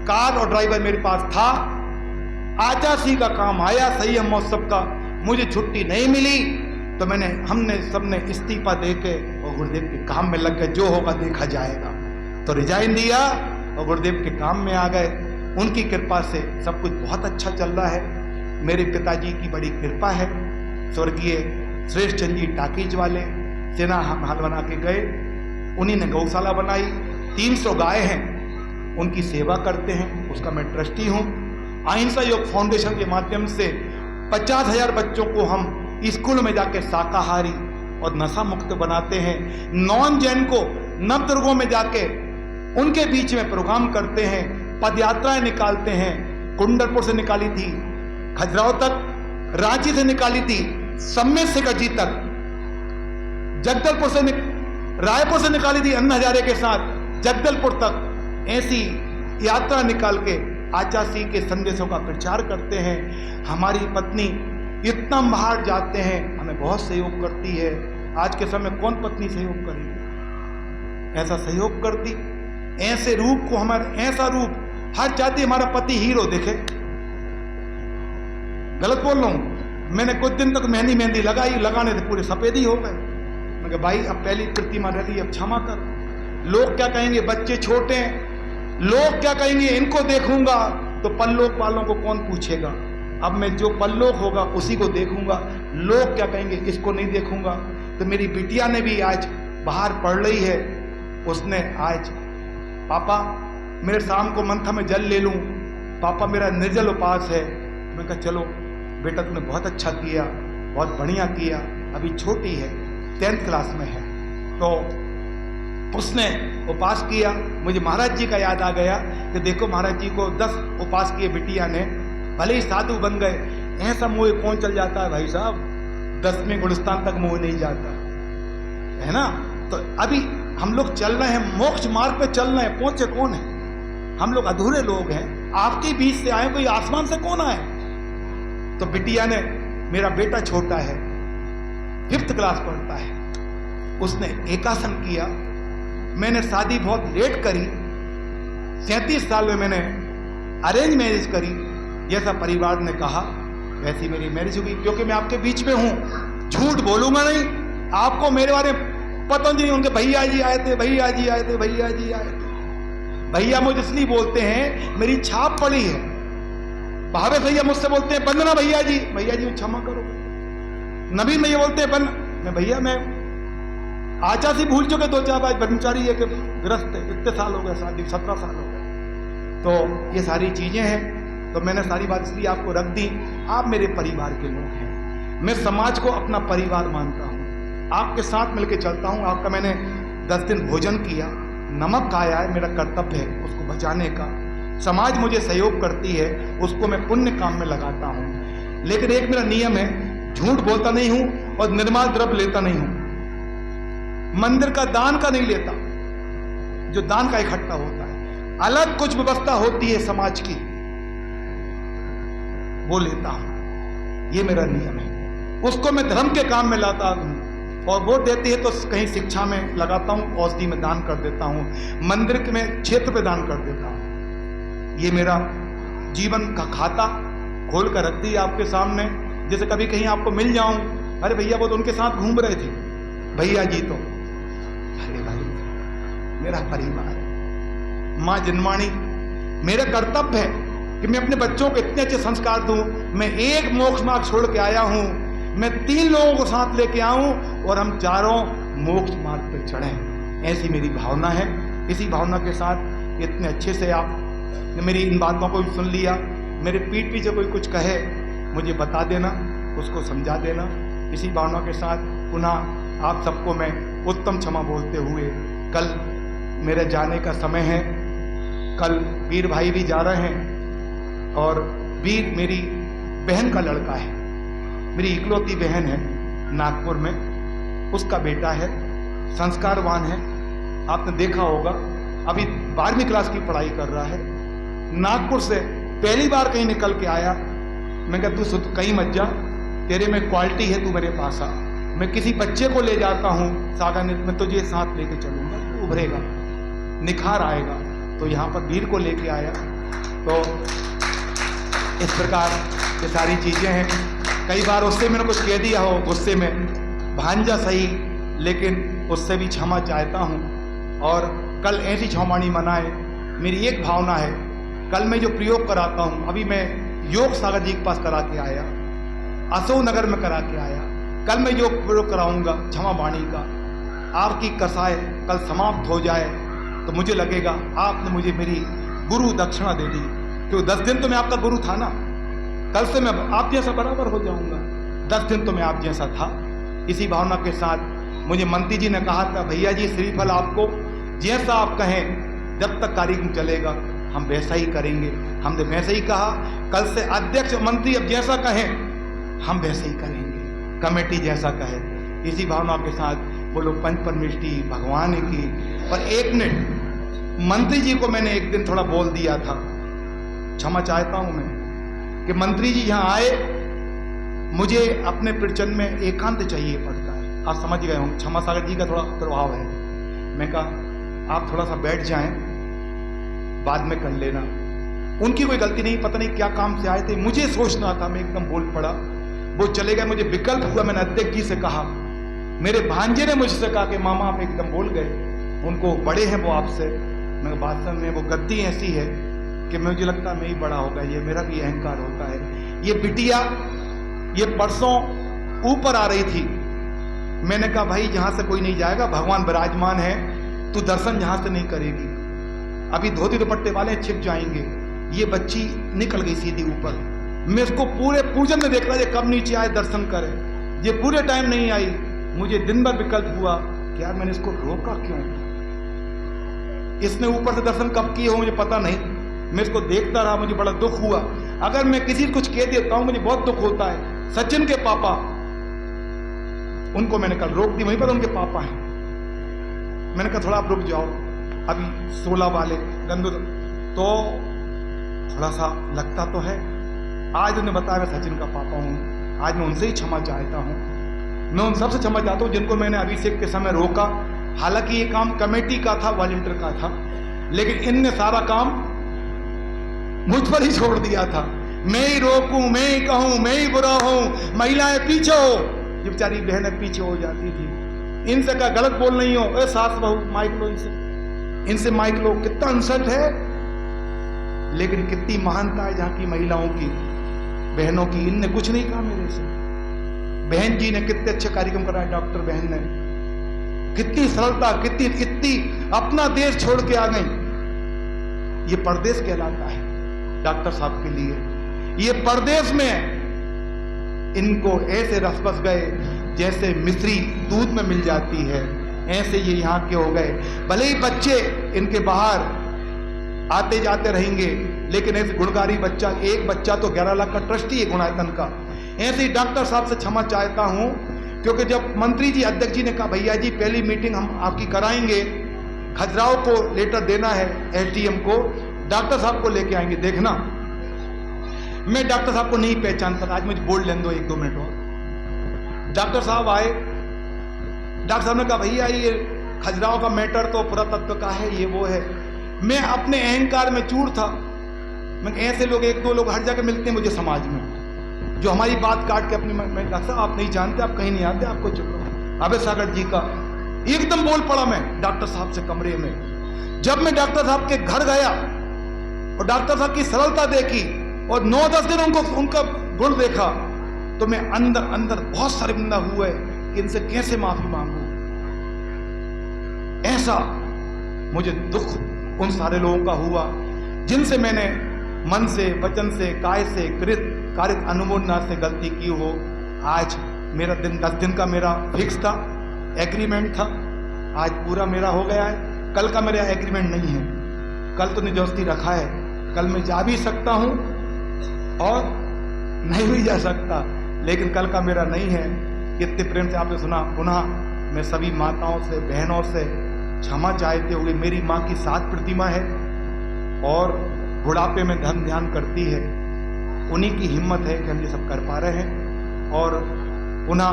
कार और ड्राइवर मेरे पास था। आचार्य का काम आया संयम महोत्सव का, मुझे छुट्टी नहीं मिली, तो हमने सबने इस्तीफा देके और गुरुदेव के काम में लग गए। जो होगा देखा जाएगा। तो रिजाइन दिया और गुरुदेव के काम में आ गए। उनकी कृपा से सब कुछ बहुत अच्छा चल रहा है। मेरे पिताजी की बड़ी कृपा है। स्वर्गीय श्रेष्ठ चंद जी टाकीज वाले सेना हाल बना के गए, उन्हीं ने गौशाला बनाई, 300 गाय हैं, उनकी सेवा करते हैं, उसका मैं ट्रस्टी हूँ। अहिंसा योग फाउंडेशन के माध्यम से 50,000 बच्चों को हम स्कूल में जाके शाकाहारी और नशा मुक्त बनाते हैं। नॉन जैन को नवदुर्गों में जाके उनके बीच में प्रोग्राम करते हैं, पदयात्राएं निकालते हैं। कुंडलपुर से निकाली थी, खजुराहो तक, रांची से निकाली थी, सम्मेद से कच्ची तक, जगदलपुर से रायपुर से निकाली थी अन्ना हजारे के साथ जगदलपुर तक। ऐसी यात्रा निकाल के आचासी के संदेशों का प्रचार करते हैं। हमारी पत्नी इतना बाहर जाते हैं, हमें बहुत सहयोग करती है। आज के समय कौन पत्नी सहयोग करेगी, ऐसा सहयोग करती। ऐसे रूप को, हमारे ऐसा रूप हर चाहती हमारा पति हीरो दिखे। गलत बोल रहा हूं, मैंने कुछ दिन तक मेहंदी लगाई, लगाने से पूरे सफेद ही हो गए। मैं कहा भाई अब पहली प्रतिमा रही, अब क्षमा कर। लोग क्या कहेंगे, बच्चे छोटे हैं, लोग क्या कहेंगे, इनको देखूंगा तो पल्लोक वालों को कौन पूछेगा। अब मैं जो पल्लोक होगा उसी को देखूंगा, लोग क्या कहेंगे इसको नहीं देखूंगा। तो मेरी बिटिया ने भी आज बाहर पढ़ रही है, उसने आज पापा मेरे शाम को मंथा में जल ले लूं, पापा मेरा निर्जल उपास है। मैं कहा चलो बेटा तुमने बहुत अच्छा किया, बहुत बढ़िया किया। अभी छोटी है, 10th क्लास में है, तो उसने उपास किया। मुझे महाराज जी का याद आ गया कि देखो महाराज जी को 10 उपास किए बिटिया ने, भले ही साधु बन गए। ऐसा मोह कौन चल जाता है भाई साहब, 10वें गुलिस्तान तक मोह नहीं जाता है ना। तो अभी हम लोग चल रहे हैं, मोक्ष मार्ग पे चल रहे हैं, पहुंचे कौन है, हम लोग अधूरे लोग हैं। आपके बीच से आए, कोई आसमान से कौन आए। तो बिटिया ने, मेरा बेटा छोटा है, 5th क्लास पढ़ता है, उसने एकासन किया। मैंने शादी बहुत लेट करी, 37 साल में मैंने अरेंज मैरिज करी। जैसा परिवार ने कहा वैसी मेरी मैरिज हुई, क्योंकि मैं आपके बीच में हूं, झूठ बोलूंगा नहीं। आपको मेरे बारे में पता नहीं, उनके भैया जी आए थे, भैया जी आए थे, भैया जी आए थे। भैया मुझे इसलिए बोलते हैं, मेरी छाप पड़ी है। भावे भैया मुझसे बोलते हैं बंदना भैया जी, भैया जी क्षमा करो। नबीन भैया बोलते हैं बन, मैं भैया मैं आचा से भूल चुके 2-4 बार, ब्रह्मचारी है कि ग्रस्त है, इतने साल हो गए शादी, 17 साल हो गए। तो ये सारी चीजें हैं, तो मैंने सारी बात इसलिए आपको रख दी। आप मेरे परिवार के लोग हैं, मैं समाज को अपना परिवार मानता हूँ, आपके साथ मिलकर चलता हूँ। आपका मैंने 10 दिन भोजन किया, नमक खाया है, मेरा कर्तव्य है उसको बचाने का। समाज मुझे सहयोग करती है, उसको मैं पुण्य काम में लगाता हूँ। लेकिन एक मेरा नियम है, झूठ बोलता नहीं हूं और निर्माल द्रव्य लेता नहीं हूं। मंदिर का दान का नहीं लेता, जो दान का इकट्ठा होता है। अलग कुछ व्यवस्था होती है समाज की, वो लेता हूं, ये मेरा नियम है। उसको मैं धर्म के काम में लाता हूं, और वो देती है तो कहीं शिक्षा में लगाता हूं, औषधि में दान कर देता हूं, मंदिर में क्षेत्र पे दान कर देता हूं। ये मेरा जीवन का खाता खोल कर रख दी आपके सामने। जैसे कभी कहीं आपको मिल जाऊं, अरे भैया वो तो उनके साथ घूम रहे थे, भैया जी तो, अरे भाई मेरा परिवार है, मां जिनवाणी, मेरा कर्तव्य है कि मैं अपने बच्चों को इतने अच्छे संस्कार दूं। मैं एक मोक्ष मार्ग छोड़ के आया हूं, मैं 3 लोगों को साथ लेके आऊं और हम चारों मोक्ष मार्ग पे चढ़ें, ऐसी मेरी भावना है। इसी भावना के साथ इतने अच्छे से आपने मेरी इन बातों को भी सुन लिया। मेरे पीठ पीछे कोई कुछ कहे मुझे बता देना, उसको समझा देना। इसी भावना के साथ पुनः आप सबको मैं उत्तम क्षमा बोलते हुए, कल मेरे जाने का समय है। कल वीर भाई भी जा रहे हैं, और वीर मेरी बहन का लड़का है, मेरी इकलौती बहन है नागपुर में, उसका बेटा है, संस्कारवान है। आपने देखा होगा अभी 12वीं क्लास की पढ़ाई कर रहा है, नागपुर से पहली बार कहीं निकल के आया। मैं कहता तू कहीं मत जा, तेरे में क्वालिटी है, तू मेरे पास आ। मैं किसी बच्चे को ले जाता हूँ सागानित में, तुझे साथ लेके चलूंगा, तू उभरेगा, निखार आएगा। तो यहाँ पर वीर को लेके आया। तो इस प्रकार ये सारी चीजें हैं। कई बार उससे मैंने कुछ कह दिया हो गुस्से में, भांजा सही, लेकिन उससे भी क्षमा चाहता हूँ। और कल ऐसी क्षमाणी मनाए, मेरी एक भावना है। कल मैं जो प्रयोग कराता हूँ, अभी मैं योग सागर जी के पास करा के आया, अशोक नगर में करा के आया, कल मैं योग प्रयोग कराऊंगा क्षमा वाणी का। आपकी कसाय कल समाप्त हो जाए तो मुझे लगेगा आपने मुझे मेरी गुरु दक्षिणा दे दी, क्योंकि 10 दिन तो मैं आपका गुरु था ना, कल से मैं आप जैसा बराबर हो जाऊंगा। 10 दिन तो मैं आप जैसा था। इसी भावना के साथ मुझे मंत्री जी ने कहा था, भैया जी श्रीफल आपको जैसा आप कहें, जब तक कार्यक्रम चलेगा हम वैसा ही करेंगे। हमने वैसा ही कहा, कल से अध्यक्ष मंत्री अब जैसा कहें हम वैसे ही करेंगे, कमेटी जैसा कहे। इसी भावना के साथ बोलो पंच परमेष्टि भगवान की। पर 1 मिनट, मंत्री जी को मैंने एक दिन थोड़ा बोल दिया था, क्षमा चाहता हूं मैं, कि मंत्री जी यहां आए, मुझे अपने प्रवचन में एकांत चाहिए पड़ता है। आप समझ गए होंगे, क्षमा सागर जी का थोड़ा प्रभाव है। मैं कहा आप थोड़ा सा बैठ जाएं, बाद में कर लेना। उनकी कोई गलती नहीं, पता नहीं क्या काम से आए थे, मुझे सोचना था, मैं एकदम बोल पड़ा। वो चले गए, मुझे विकल्प हुआ, मैंने अध्यक्ष जी से कहा, मेरे भांजे ने मुझसे कहा कि मामा आप एकदम बोल गए, उनको बड़े हैं वो आपसे। मैं वास्तव में वो गद्दी ऐसी है कि मुझे लगता है मैं ही बड़ा होगा, ये मेरा भी अहंकार होता है। ये बिटिया ये परसों ऊपर आ रही थी, मैंने कहा भाई जहां से कोई नहीं जाएगा, भगवान विराजमान है, तू दर्शन जहां से नहीं करेगी, अभी धोती दुपट्टे वाले छिप जाएंगे। ये बच्ची निकल गई सीधी ऊपर, मैं इसको पूरे पूजन में देख रहा, ये कब नीचे आए दर्शन करे, ये पूरे टाइम नहीं आई। मुझे दिन भर विकल्प हुआ कि यार मैंने इसको रोका क्यों, इसने ऊपर से दर्शन कब किए हो मुझे पता नहीं, मैं इसको देखता रहा, मुझे बड़ा दुख हुआ। अगर मैं किसी को कुछ कह देता हूं मुझे बहुत दुख होता है। सचिन के पापा, उनको मैंने कल रोक दी, वहीं पर उनके पापा हैं, मैंने कहा थोड़ा आप रुक जाओ, अभी 16 वाले गंदू, तो थोड़ा सा लगता तो है। आज उन्हें बताया मैं सचिन का पापा हूं, आज मैं उनसे ही क्षमा चाहता हूं, मैं उन सबसे क्षमा चाहता हूं जिनको मैंने अभिषेक के समय रोका। हालांकि ये काम कमेटी का था, वॉलंटियर का था, लेकिन इनने सारा काम मुझ पर ही छोड़ दिया था। मैं ही रोकूं, मैं ही कहूं, मैं ही बुरा हूं, महिलाएं पीछे हो, ये बेचारी बहनें पीछे हो जाती थी। इनसे का गलत बोल नहीं हो, ए सास बहू माइक लो, इनसे माइक लो, कितना इंसल्ट है, लेकिन कितनी महानता है जहां की महिलाओं की, बहनों की। इनने कुछ नहीं कहा मेरे से। बहन जी ने कितने अच्छे कार्यक्रम कराए, डॉक्टर बहन ने कितनी सरलता, कितनी इतनी अपना देश छोड़ के आ गई। ये परदेश कहलाता है डॉक्टर साहब के लिए। ये परदेश में इनको ऐसे रस बस गए जैसे मिश्री दूध में मिल जाती है, ऐसे ये यहाँ के हो गए। भले ही बच्चे इनके बाहर आते जाते रहेंगे, लेकिन ऐसे गुणकारी बच्चा, एक बच्चा तो 11 लाख का ट्रस्टी है गुणायतन का। ऐसे ही डॉक्टर साहब से क्षमा चाहता हूं, क्योंकि जब मंत्री जी अध्यक्ष जी ने कहा भैया जी पहली मीटिंग हम आपकी कराएंगे, खजुराहो को लेटर देना है एसडीएम को, डॉक्टर साहब को लेके आएंगे, देखना। मैं डॉक्टर साहब को नहीं पहचानता था, आज मुझे बोल लेने दो 1-2 मिनट और। डॉक्टर साहब आए, डॉक्टर साहब ने कहा भैया ये खजुराहो का मैटर तो पुरातत्व का है, ये वो है। मैं अपने अहंकार में चूर था। मैं ऐसे लोग 1-2 लोग हर जगह मिलते हैं मुझे समाज में, जो हमारी बात काट के अपनी, मैं डॉक्टर साहब आप नहीं जानते, आप कहीं नहीं आते, आपको चुप रहो। अबे सागर जी का एकदम बोल पड़ा मैं डॉक्टर साहब से कमरे में। जब मैं डॉक्टर साहब के घर गया और डॉक्टर साहब की सरलता देखी और 9-10 दिन उनका गुण देखा, तो मैं अंदर अंदर बहुत शर्मिंदा हुआ है कि इनसे कैसे माफी मांगू। ऐसा मुझे दुख उन सारे लोगों का हुआ जिनसे मैंने मन से, वचन से, काय से, कारित अनुमोदना से गलती की हो। आज मेरा दिन 10 दिन का मेरा फिक्स था, एग्रीमेंट था, आज पूरा मेरा हो गया है। कल का मेरा एग्रीमेंट नहीं है, कल तो जबरदस्ती रखा है, कल मैं जा भी सकता हूं और नहीं भी जा सकता, लेकिन कल का मेरा नहीं है। कितने प्रेम से आपने सुना। पुनः मैं सभी माताओं से, बहनों से क्षमा चाहते हुए, मेरी माँ की 7 प्रतिमा है और बुढ़ापे में धन ध्यान करती है, उन्हीं की हिम्मत है कि हम ये सब कर पा रहे हैं। और पुनः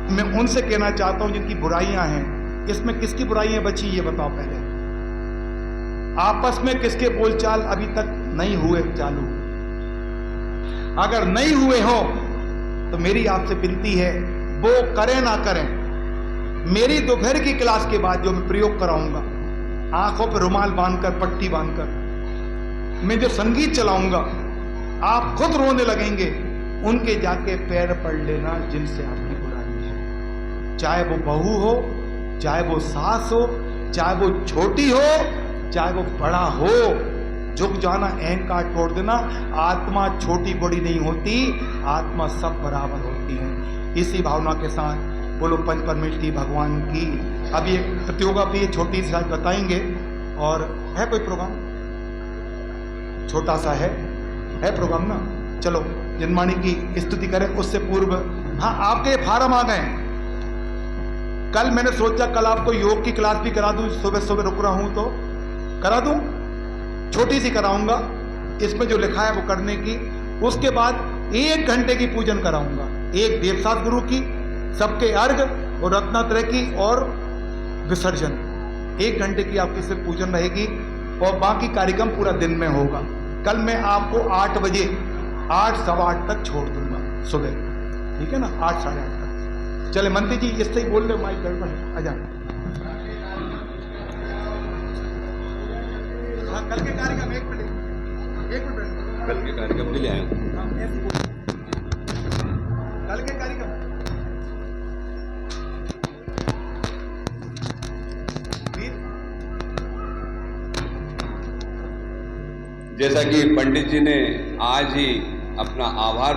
मैं उनसे कहना चाहता हूं जिनकी बुराइयां हैं, इसमें किसकी बुराइयां बची ये बताओ पहले। आपस में किसके बोलचाल अभी तक नहीं हुए चालू? अगर नहीं हुए हो तो मेरी आपसे विनती है, वो करें ना करें, मेरी दोपहर की क्लास के बाद जो मैं प्रयोग कराऊंगा, आंखों पर रुमाल बांधकर, पट्टी बांधकर मैं जो संगीत चलाऊंगा, आप खुद रोने लगेंगे। उनके जाके पैर पड़ लेना जिनसे आपकी बुराई है, चाहे वो बहू हो, चाहे वो सास हो, चाहे वो छोटी हो, चाहे वो बड़ा हो, झुक जाना, अहंकार तोड़ देना। आत्मा छोटी बड़ी नहीं होती, आत्मा सब बराबर होती है। इसी भावना के साथ बोलो पंच परमेष्ठी भगवान की। अभी एक प्रतियोगिता भी छोटी सी आज बताएंगे, और है कोई प्रोग्राम छोटा सा है प्रोग्राम ना? चलो जन्माणी की स्तुति करें। उससे पूर्व हाँ, आपके फार्म आ गए। कल मैंने सोचा कल आपको योग की क्लास भी करा दूं, सुबह सुबह रुक रहा हूं तो करा दूं, छोटी सी कराऊंगा, इसमें जो लिखा है वो करने की। उसके बाद 1 घंटे की पूजन कराऊंगा, एक देवसात गुरु की, सबके अर्घ और रत्नात्रय की, और विसर्जन। 1 घंटे की आपकी सिर्फ पूजन रहेगी, और बाकी कार्यक्रम पूरा दिन में होगा। कल मैं आपको 8 बजे 8 सवा 8 तक छोड़ दूंगा सुबह, ठीक है ना? 8 साढ़े 8 तक। चले मंत्री जी इससे ही बोल रहे, माइक गड़बड़ है, आजा। हाँ, कल के कार्यक्रम 1 मिनट कल के कार्यक्रम के लिए आए हूँ। हाँ, ऐसे बोल। कल के कार्यक्रम जैसा कि पंडित जी ने आज ही अपना आभार